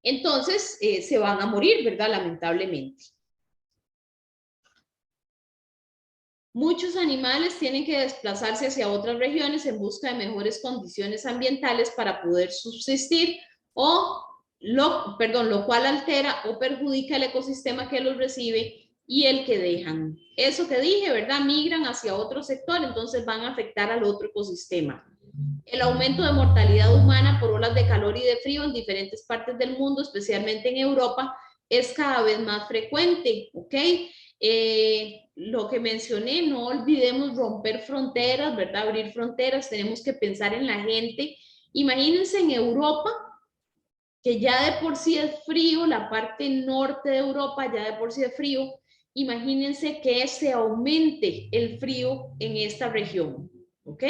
entonces se van a morir, ¿verdad? Lamentablemente. Muchos animales tienen que desplazarse hacia otras regiones en busca de mejores condiciones ambientales para poder subsistir lo cual altera o perjudica el ecosistema que los recibe y el que dejan. Eso que dije, ¿verdad? Migran hacia otro sector, entonces van a afectar al otro ecosistema. El aumento de mortalidad humana por olas de calor y de frío en diferentes partes del mundo, especialmente en Europa, es cada vez más frecuente, ¿ok? Lo que mencioné, no olvidemos romper fronteras, ¿verdad? Abrir fronteras, tenemos que pensar en la gente. Imagínense en Europa, que ya de por sí es frío, la parte norte de Europa ya de por sí es frío, imagínense que se aumente el frío en esta región, ¿ok?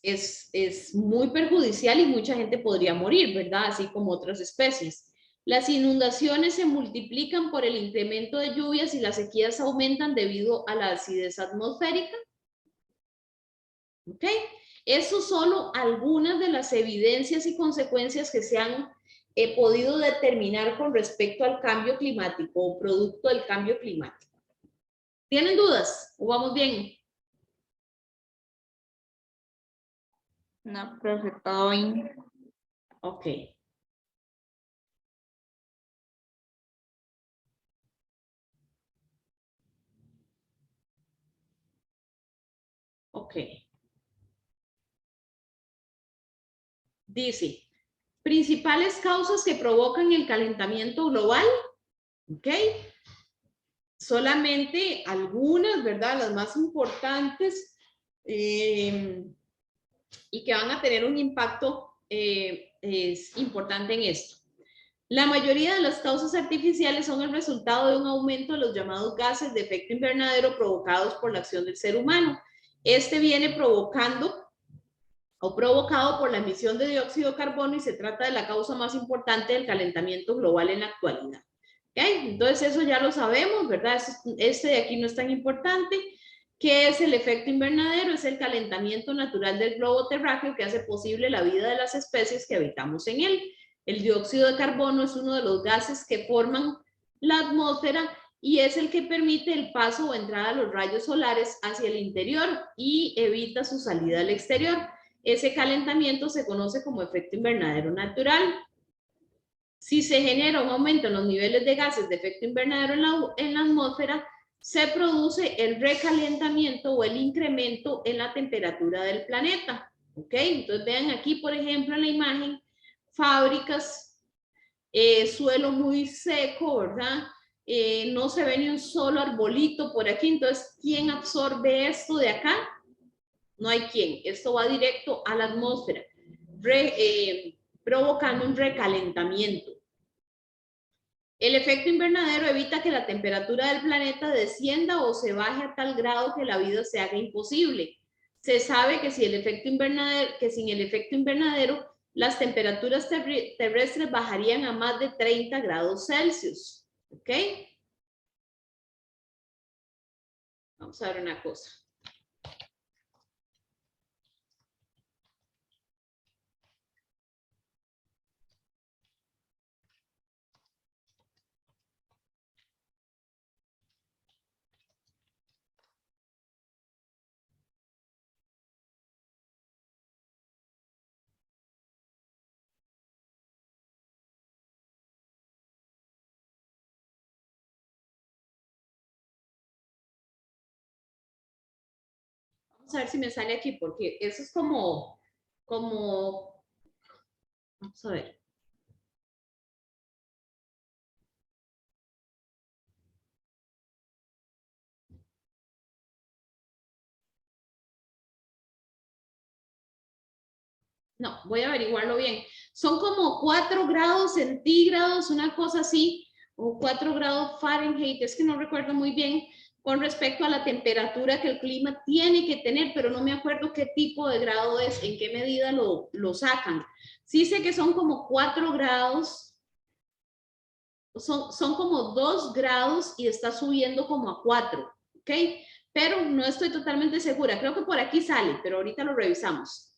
Es muy perjudicial y mucha gente podría morir, ¿verdad? Así como otras especies. Las inundaciones se multiplican por el incremento de lluvias y las sequías aumentan debido a la acidez atmosférica. ¿Ok? Eso solo algunas de las evidencias y consecuencias que se han podido determinar con respecto al cambio climático o producto del cambio climático. ¿Tienen dudas? ¿O vamos bien? No, profe, todo bien. Ok. Ok. Dice, principales causas que provocan el calentamiento global, ¿ok? Solamente algunas, ¿verdad? Las más importantes y que van a tener un impacto es importante en esto. La mayoría de las causas artificiales son el resultado de un aumento de los llamados gases de efecto invernadero provocados por la acción del ser humano. Este viene provocando o provocado por la emisión de dióxido de carbono y se trata de la causa más importante del calentamiento global en la actualidad. ¿Okay? Entonces eso ya lo sabemos, ¿verdad? Este de aquí no es tan importante. ¿Qué es el efecto invernadero? Es el calentamiento natural del globo terráqueo que hace posible la vida de las especies que habitamos en él. El dióxido de carbono es uno de los gases que forman la atmósfera y es el que permite el paso o entrada de los rayos solares hacia el interior y evita su salida al exterior. Ese calentamiento se conoce como efecto invernadero natural. Si se genera un aumento en los niveles de gases de efecto invernadero en la atmósfera, se produce el recalentamiento o el incremento en la temperatura del planeta. ¿Ok? Entonces vean aquí, por ejemplo, en la imagen, fábricas, suelo muy seco, ¿verdad? No se ve ni un solo arbolito por aquí. Entonces, ¿quién absorbe esto de acá? No hay quien. Esto va directo a la atmósfera, provocando un recalentamiento. El efecto invernadero evita que la temperatura del planeta descienda o se baje a tal grado que la vida se haga imposible. Se sabe que, sin el efecto invernadero, las temperaturas terrestres bajarían a más de 30 grados Celsius. ¿Ok? Vamos a ver una cosa. a ver si me sale aquí, porque eso es como, vamos a ver. No, voy a averiguarlo bien. Son como 4 grados centígrados, una cosa así, o 4 grados Fahrenheit, es que no recuerdo muy bien con respecto a la temperatura que el clima tiene que tener, pero no me acuerdo qué tipo de grado es, en qué medida lo sacan. Sí sé que son como 4 grados, son como 2 grados y está subiendo como a 4, ¿ok? Pero no estoy totalmente segura, creo que por aquí sale, pero ahorita lo revisamos.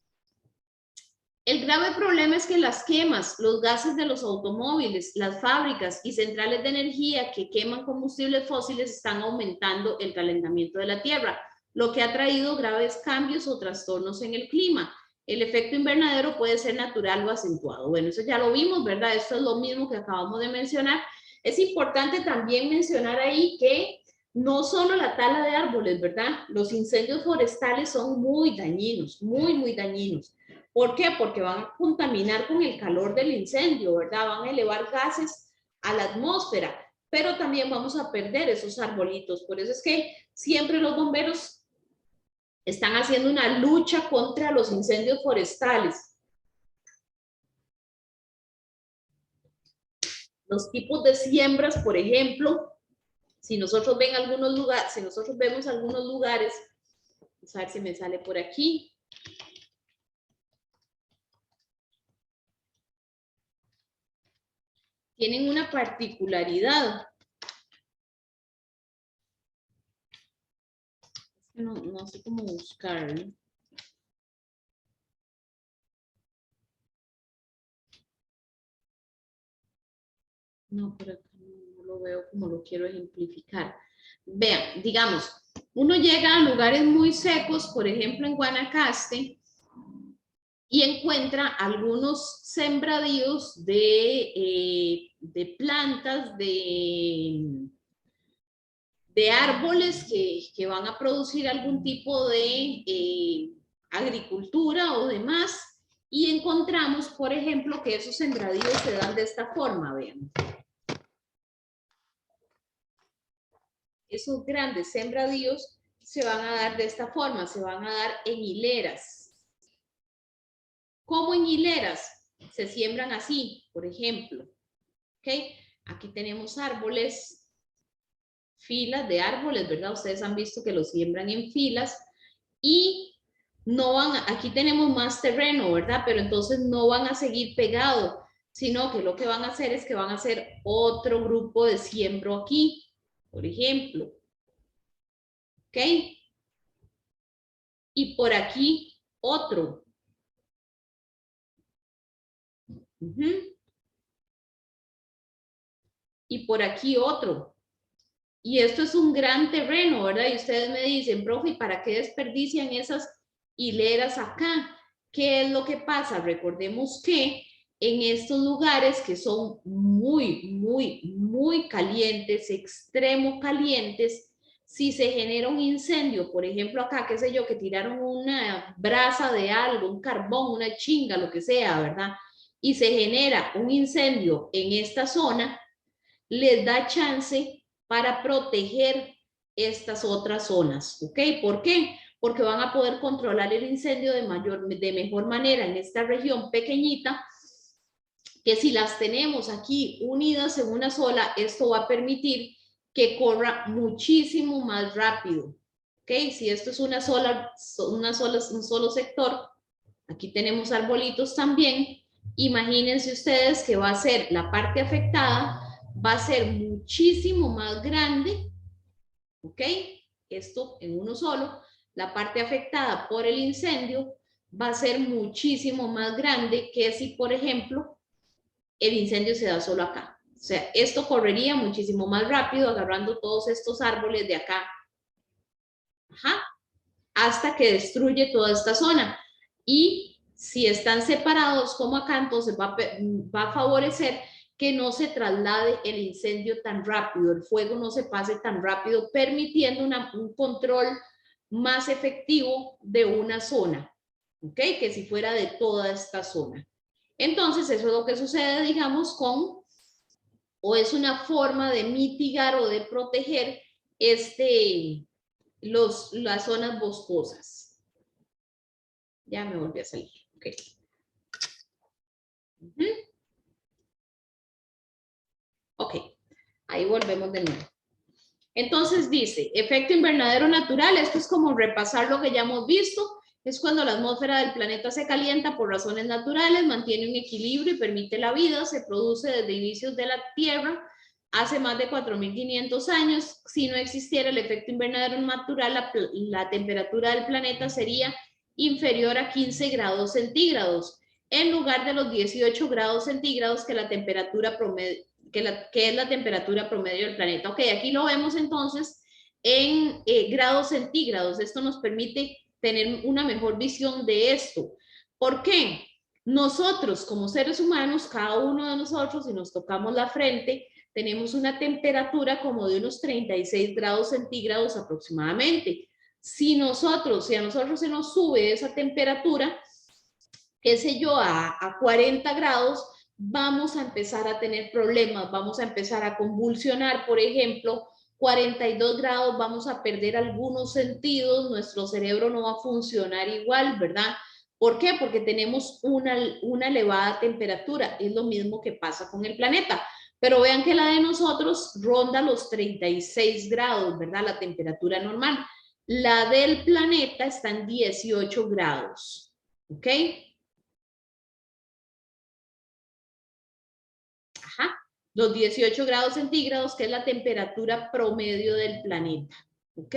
El grave problema es que las quemas, los gases de los automóviles, las fábricas y centrales de energía que queman combustibles fósiles están aumentando el calentamiento de la Tierra, lo que ha traído graves cambios o trastornos en el clima. El efecto invernadero puede ser natural o acentuado. Bueno, eso ya lo vimos, ¿verdad? Esto es lo mismo que acabamos de mencionar. Es importante también mencionar ahí que no solo la tala de árboles, ¿verdad? Los incendios forestales son muy dañinos, muy dañinos. ¿Por qué? Porque van a contaminar con el calor del incendio, ¿verdad? Van a elevar gases a la atmósfera, pero también vamos a perder esos arbolitos. Por eso es que siempre los bomberos están haciendo una lucha contra los incendios forestales. Los tipos de siembras, por ejemplo, si nosotros vemos algunos lugares, vamos a ver si me sale por aquí. Tienen una particularidad. No sé cómo buscarlo. No, pero no lo veo como lo quiero ejemplificar. Vean, digamos, uno llega a lugares muy secos, por ejemplo en Guanacaste, y encuentra algunos sembradíos de plantas, de árboles que van a producir algún tipo de agricultura o demás, y encontramos, por ejemplo, que esos sembradíos se dan de esta forma, vean. Esos grandes sembradíos se van a dar de esta forma, se van a dar en hileras. ¿Cómo en hileras? Se siembran así, por ejemplo. ¿Ok? Aquí tenemos árboles, filas de árboles, ¿verdad? Ustedes han visto que los siembran en filas y no van, aquí tenemos más terreno, ¿verdad? Pero entonces no van a seguir pegados, sino que lo que van a hacer es que van a hacer otro grupo de siembro aquí, por ejemplo. ¿Ok? Y por aquí otro. Y por aquí otro. Y esto es un gran terreno, ¿verdad? Y ustedes me dicen, profe, ¿y para qué desperdician esas hileras acá? ¿Qué es lo que pasa? Recordemos que en estos lugares que son muy calientes, extremo calientes, si se genera un incendio, por ejemplo acá, qué sé yo, que tiraron una brasa de algo, un carbón, una chinga, lo que sea, ¿verdad? Y se genera un incendio en esta zona, les da chance para proteger estas otras zonas, ¿ok? ¿Por qué? Porque van a poder controlar el incendio de mejor manera en esta región pequeñita, que si las tenemos aquí unidas en una sola, esto va a permitir que corra muchísimo más rápido, ¿ok? Si esto es un solo sector, aquí tenemos arbolitos también, imagínense ustedes que va a ser la parte afectada, va a ser muchísimo más grande, ¿ok? Esto en uno solo, la parte afectada por el incendio va a ser muchísimo más grande que si, por ejemplo, el incendio se da solo acá. O sea, esto correría muchísimo más rápido agarrando todos estos árboles de acá. Ajá. Hasta que destruye toda esta zona. Y si están separados como acá, entonces va a favorecer que no se traslade el incendio tan rápido, el fuego no se pase tan rápido, permitiendo un control más efectivo de una zona, ¿ok? Que si fuera de toda esta zona. Entonces, eso es lo que sucede, digamos, o es una forma de mitigar o de proteger las zonas boscosas. Ya me volví a salir, ok. Ok, ahí volvemos de nuevo. Entonces dice, efecto invernadero natural, esto es como repasar lo que ya hemos visto, es cuando la atmósfera del planeta se calienta por razones naturales, mantiene un equilibrio y permite la vida, se produce desde inicios de la Tierra, hace más de 4.500 años. Si no existiera el efecto invernadero natural, la temperatura del planeta sería inferior a 15 grados centígrados, en lugar de los 18 grados centígrados que la temperatura promedio, que es la temperatura promedio del planeta. Ok, aquí lo vemos entonces en grados centígrados. Esto nos permite tener una mejor visión de esto. ¿Por qué? Nosotros como seres humanos, cada uno de nosotros, si nos tocamos la frente, tenemos una temperatura como de unos 36 grados centígrados aproximadamente. Si a nosotros se nos sube esa temperatura, qué sé yo, a 40 grados, vamos a empezar a tener problemas, vamos a empezar a convulsionar, por ejemplo, 42 grados vamos a perder algunos sentidos, nuestro cerebro no va a funcionar igual, ¿verdad? ¿Por qué? Porque tenemos una elevada temperatura, es lo mismo que pasa con el planeta, pero vean que la de nosotros ronda los 36 grados, ¿verdad? La temperatura normal. La del planeta está en 18 grados, ¿ok? Los 18 grados centígrados, que es la temperatura promedio del planeta, ¿ok?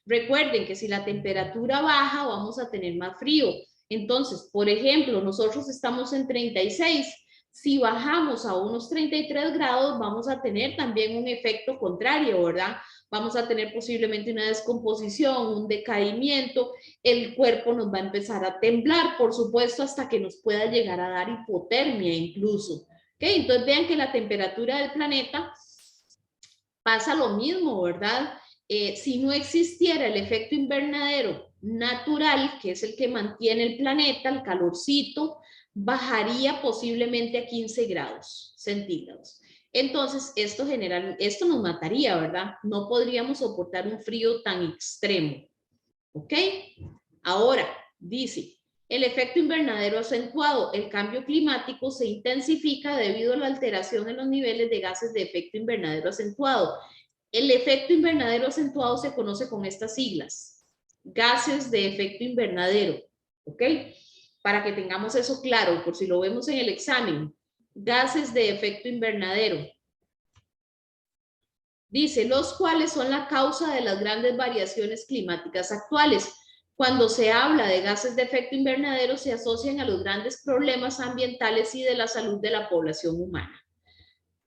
Recuerden que si la temperatura baja, vamos a tener más frío. Entonces, por ejemplo, nosotros estamos en 36, si bajamos a unos 33 grados, vamos a tener también un efecto contrario, ¿verdad? Vamos a tener posiblemente una descomposición, un decaimiento, el cuerpo nos va a empezar a temblar, por supuesto, hasta que nos pueda llegar a dar hipotermia incluso. Okay, entonces vean que la temperatura del planeta pasa lo mismo, ¿verdad? Si no existiera el efecto invernadero natural, que es el que mantiene el planeta, el calorcito, bajaría posiblemente a 15 grados centígrados. Entonces, esto nos mataría, ¿verdad? No podríamos soportar un frío tan extremo. ¿Ok? Ahora, dice, el efecto invernadero acentuado. El cambio climático se intensifica debido a la alteración en los niveles de gases de efecto invernadero acentuado. El efecto invernadero acentuado se conoce con estas siglas. Gases de efecto invernadero. ¿Ok? Para que tengamos eso claro, por si lo vemos en el examen. Gases de efecto invernadero. Dice, los cuales son la causa de las grandes variaciones climáticas actuales. Cuando se habla de gases de efecto invernadero, se asocian a los grandes problemas ambientales y de la salud de la población humana.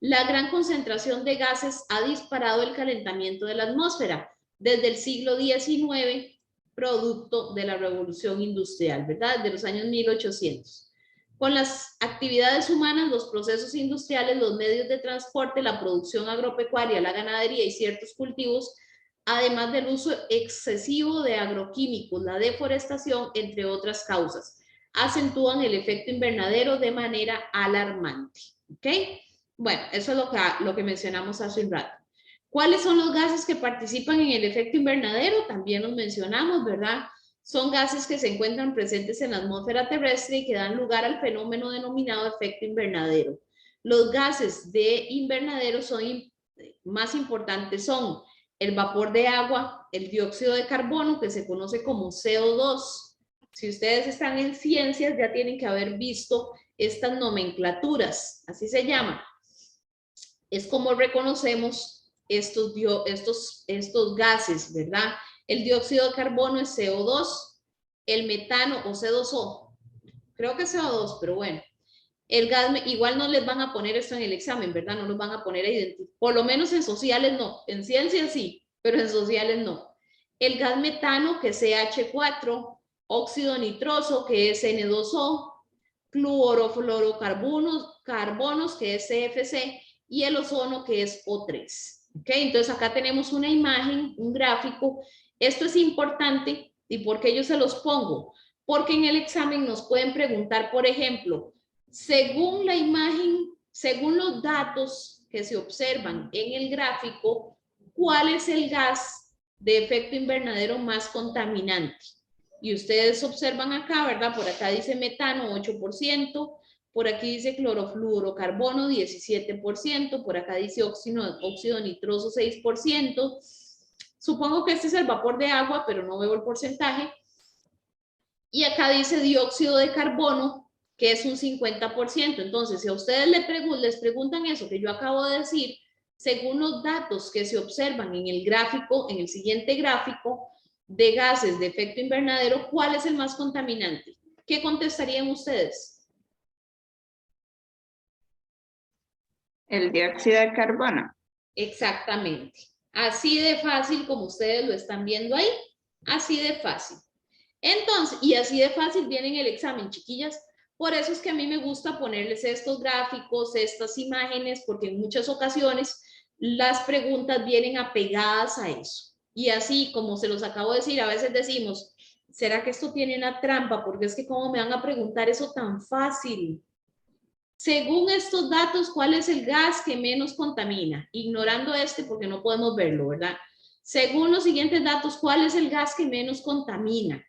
La gran concentración de gases ha disparado el calentamiento de la atmósfera desde el siglo XIX, producto de la revolución industrial, ¿verdad? De los años 1800. Con las actividades humanas, los procesos industriales, los medios de transporte, la producción agropecuaria, la ganadería y ciertos cultivos, además del uso excesivo de agroquímicos, la deforestación, entre otras causas, acentúan el efecto invernadero de manera alarmante. ¿Ok? Bueno, eso es lo que mencionamos hace un rato. ¿Cuáles son los gases que participan en el efecto invernadero? También los mencionamos, ¿verdad? Son gases que se encuentran presentes en la atmósfera terrestre y que dan lugar al fenómeno denominado efecto invernadero. Los gases de invernadero más importantes son el vapor de agua, el dióxido de carbono, que se conoce como CO2. Si ustedes están en ciencias, ya tienen que haber visto estas nomenclaturas, así se llama. Es como reconocemos estos gases, ¿verdad? El dióxido de carbono es CO2, el metano o C2O, creo que es CO2, pero bueno. El gas, igual no les van a poner esto en el examen, ¿verdad? No los van a poner a identificar, por lo menos en sociales no, en ciencias sí, pero en sociales no. El gas metano, que es CH4, óxido nitroso, que es N2O, fluorofluorocarbonos, que es CFC, y el ozono, que es O3. ¿Ok? Entonces acá tenemos una imagen, un gráfico Esto es importante. ¿Y por qué yo se los pongo? Porque en el examen nos pueden preguntar, por ejemplo, según la imagen, según los datos que se observan en el gráfico, ¿cuál es el gas de efecto invernadero más contaminante? Y ustedes observan acá, ¿verdad? Por acá dice metano 8%, por aquí dice clorofluorocarbono 17%, por acá dice óxido nitroso 6%. Supongo que este es el vapor de agua, pero no veo el porcentaje. Y acá dice dióxido de carbono, que es un 50%. Entonces, si a ustedes les preguntan eso que yo acabo de decir, según los datos que se observan en el gráfico, en el siguiente gráfico de gases de efecto invernadero, ¿cuál es el más contaminante? ¿Qué contestarían ustedes? El dióxido de carbono. Exactamente. Así de fácil como ustedes lo están viendo ahí, así de fácil. Entonces, y así de fácil viene en el examen, chiquillas. Por eso es que a mí me gusta ponerles estos gráficos, estas imágenes, porque en muchas ocasiones las preguntas vienen apegadas a eso. Y así, como se los acabo de decir, a veces decimos, ¿será que esto tiene una trampa? Porque es que cómo me van a preguntar eso tan fácil. Según estos datos, ¿cuál es el gas que menos contamina? Ignorando este porque no podemos verlo, ¿verdad? Según los siguientes datos, ¿cuál es el gas que menos contamina?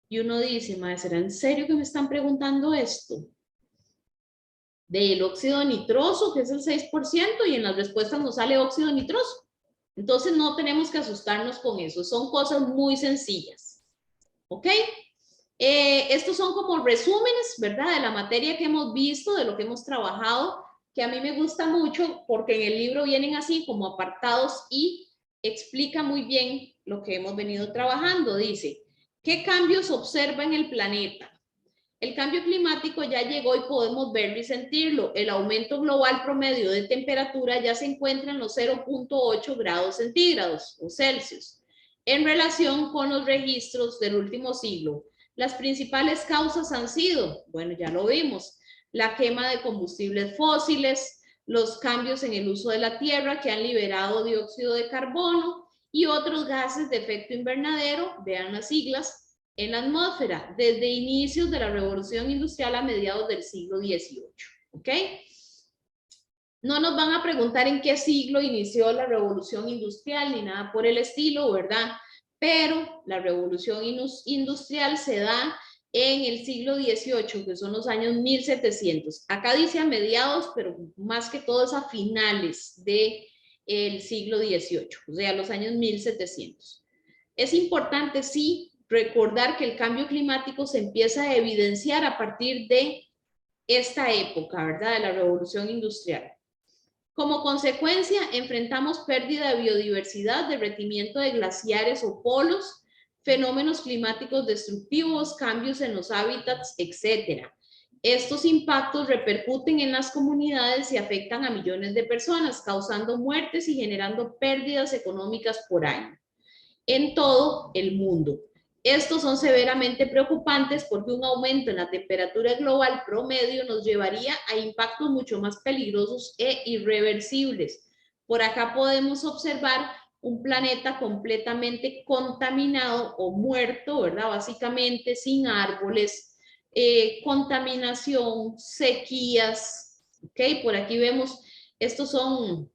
Y uno dice, madre, ¿será en serio que me están preguntando esto? Del óxido nitroso, que es el 6%, y en las respuestas nos sale óxido nitroso. Entonces no tenemos que asustarnos con eso, son cosas muy sencillas. ¿Ok? Estos son como resúmenes, ¿verdad? De la materia que hemos visto, de lo que hemos trabajado, que a mí me gusta mucho porque en el libro vienen así como apartados y explica muy bien lo que hemos venido trabajando. Dice, ¿qué cambios observa en el planeta? El cambio climático ya llegó y podemos verlo y sentirlo. El aumento global promedio de temperatura ya se encuentra en los 0.8 grados centígrados o Celsius en relación con los registros del último siglo. Las principales causas han sido, bueno, ya lo vimos, la quema de combustibles fósiles, los cambios en el uso de la tierra que han liberado dióxido de carbono y otros gases de efecto invernadero, vean las siglas, en la atmósfera desde inicios de la revolución industrial a mediados del siglo XVIII. ¿Ok? No nos van a preguntar en qué siglo inició la revolución industrial ni nada por el estilo, ¿verdad? Pero la revolución industrial se da en el siglo XVIII, que son los años 1700. Acá dice a mediados, pero más que todo es a finales del siglo XVIII, o sea, los años 1700. Es importante, sí, recordar que el cambio climático se empieza a evidenciar a partir de esta época, ¿verdad? De la revolución industrial. Como consecuencia, enfrentamos pérdida de biodiversidad, derretimiento de glaciares o polos, fenómenos climáticos destructivos, cambios en los hábitats, etc. Estos impactos repercuten en las comunidades y afectan a millones de personas, causando muertes y generando pérdidas económicas por año en todo el mundo. Estos son severamente preocupantes porque un aumento en la temperatura global promedio nos llevaría a impactos mucho más peligrosos e irreversibles. Por acá podemos observar un planeta completamente contaminado o muerto, ¿verdad? Básicamente sin árboles, contaminación, sequías, ¿ok? Por aquí vemos, estos son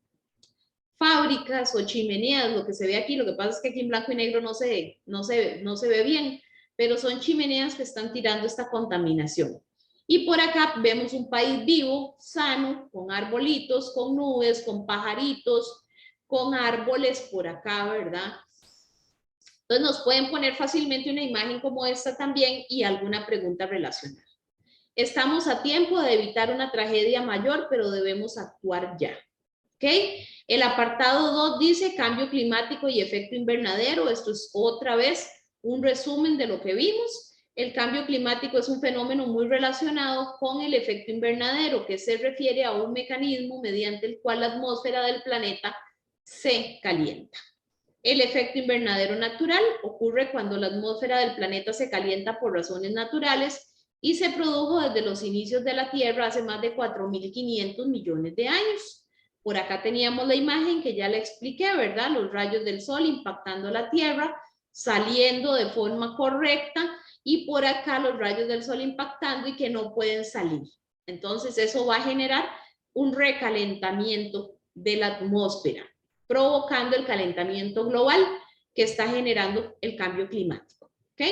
fábricas o chimeneas, lo que se ve aquí, lo que pasa es que aquí en blanco y negro no se ve bien, pero son chimeneas que están tirando esta contaminación. Y por acá vemos un país vivo, sano, con arbolitos, con nubes, con pajaritos, con árboles por acá, ¿verdad? Entonces nos pueden poner fácilmente una imagen como esta también y alguna pregunta relacionada. Estamos a tiempo de evitar una tragedia mayor, pero debemos actuar ya. ¿Ok? El apartado 2 dice cambio climático y efecto invernadero. Esto es otra vez un resumen de lo que vimos. El cambio climático es un fenómeno muy relacionado con el efecto invernadero, que se refiere a un mecanismo mediante el cual la atmósfera del planeta se calienta. El efecto invernadero natural ocurre cuando la atmósfera del planeta se calienta por razones naturales y se produjo desde los inicios de la Tierra hace más de 4.500 millones de años. Por acá teníamos la imagen que ya le expliqué, ¿verdad? Los rayos del sol impactando la Tierra saliendo de forma correcta y por acá los rayos del sol impactando y que no pueden salir. Entonces eso va a generar un recalentamiento de la atmósfera, provocando el calentamiento global que está generando el cambio climático. ¿Ok?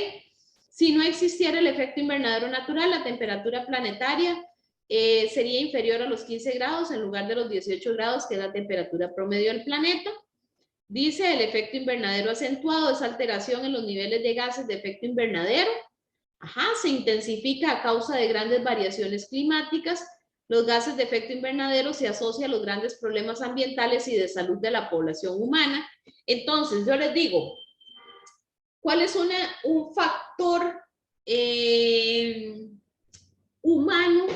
Si no existiera el efecto invernadero natural, la temperatura planetaria sería inferior a los 15 grados en lugar de los 18 grados, que es la temperatura promedio del planeta. Dice, el efecto invernadero acentuado es alteración en los niveles de gases de efecto invernadero. Ajá, se intensifica a causa de grandes variaciones climáticas. Los gases de efecto invernadero se asocian a los grandes problemas ambientales y de salud de la población humana. Entonces, yo les digo, ¿cuál es un factor humano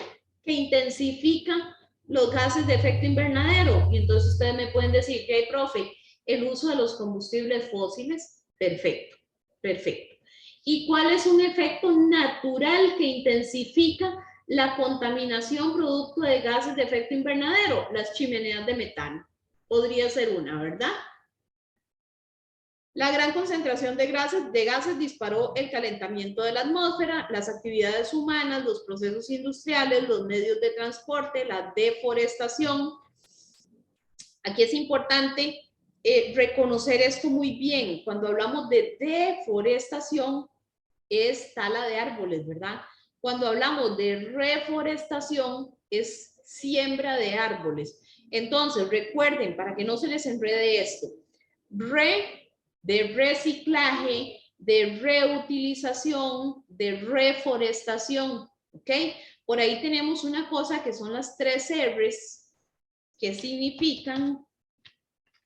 que intensifica los gases de efecto invernadero? Y entonces ustedes me pueden decir, ¿qué, profe? El uso de los combustibles fósiles. Perfecto, perfecto. ¿Y cuál es un efecto natural que intensifica la contaminación producto de gases de efecto invernadero? Las chimeneas de metano. Podría ser una, ¿verdad? La gran concentración de gases disparó el calentamiento de la atmósfera, las actividades humanas, los procesos industriales, los medios de transporte, la deforestación. Aquí es importante reconocer esto muy bien. Cuando hablamos de deforestación, es tala de árboles, ¿verdad? Cuando hablamos de reforestación, es siembra de árboles. Entonces, recuerden, para que no se les enrede esto, de reciclaje, de reutilización, de reforestación, ¿ok? Por ahí tenemos una cosa que son las 3 R's, que significan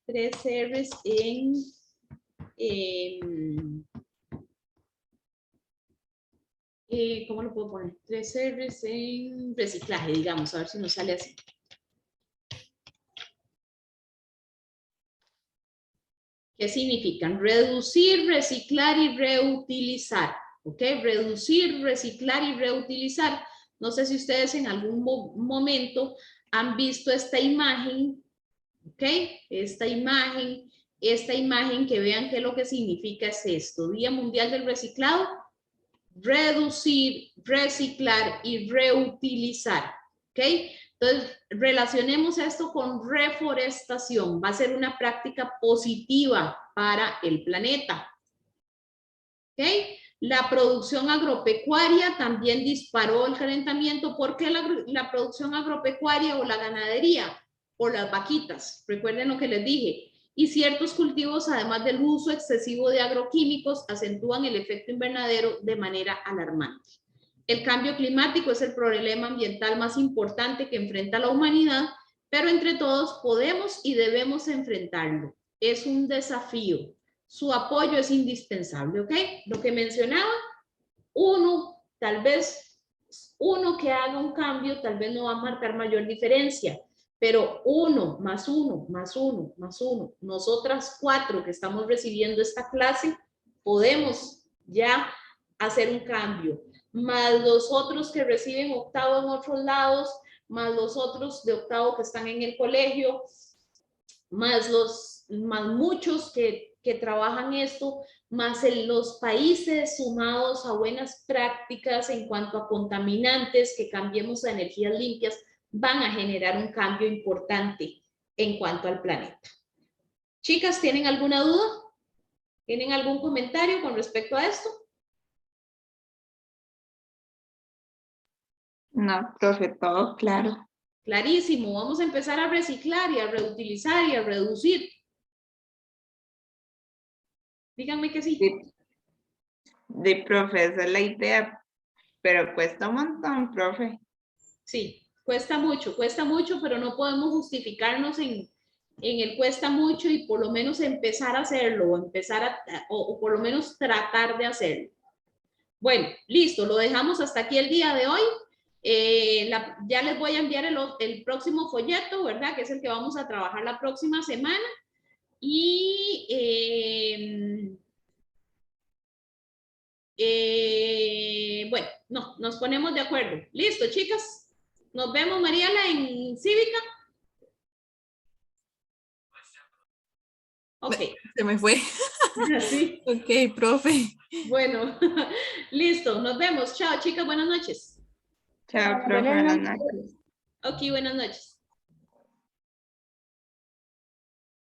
3 R's ¿cómo lo puedo poner? 3 R's en reciclaje, digamos, a ver si nos sale así. ¿Qué significan? Reducir, reciclar y reutilizar. ¿Ok? Reducir, reciclar y reutilizar. No sé si ustedes en algún momento han visto esta imagen. ¿Ok? Esta imagen que vean qué es lo que significa es esto. Día Mundial del Reciclado. Reducir, reciclar y reutilizar. ¿Ok? Entonces, relacionemos esto con reforestación. Va a ser una práctica positiva para el planeta. ¿Ok? La producción agropecuaria también disparó el calentamiento. ¿Por qué la producción agropecuaria o la ganadería? Por las vaquitas. Recuerden lo que les dije. Y ciertos cultivos, además del uso excesivo de agroquímicos, acentúan el efecto invernadero de manera alarmante. El cambio climático es el problema ambiental más importante que enfrenta la humanidad, pero entre todos podemos y debemos enfrentarlo. Es un desafío. Su apoyo es indispensable, ¿ok? Lo que mencionaba, tal vez uno que haga un cambio, tal vez no va a marcar mayor diferencia, pero 1 más 1 más 1 más 1, nosotras 4 que estamos recibiendo esta clase, podemos ya hacer un cambio, más los otros que reciben octavo en otros lados, más los otros de octavo que están en el colegio, más muchos que trabajan esto, más los países sumados a buenas prácticas en cuanto a contaminantes, que cambiemos a energías limpias, van a generar un cambio importante en cuanto al planeta. Chicas, ¿tienen alguna duda? ¿Tienen algún comentario con respecto a esto? No, profe, todo claro. Clarísimo. Vamos a empezar a reciclar y a reutilizar y a reducir. Díganme que sí. De profe, esa es la idea, pero cuesta un montón, profe. Sí, cuesta mucho, pero no podemos justificarnos en el cuesta mucho y por lo menos empezar a hacerlo o por lo menos tratar de hacerlo. Bueno, listo, lo dejamos hasta aquí el día de hoy. Ya les voy a enviar el próximo folleto, ¿verdad? Que es el que vamos a trabajar la próxima semana. Y bueno, no, nos ponemos de acuerdo. Listo, chicas. Nos vemos, Mariela, en Cívica. Ok. Se me fue. Así. Ok, profe. Bueno, listo, nos vemos. Chao, chicas, buenas noches. Chao, profe, Buenas buenas noches. noches. Ok, buenas noches.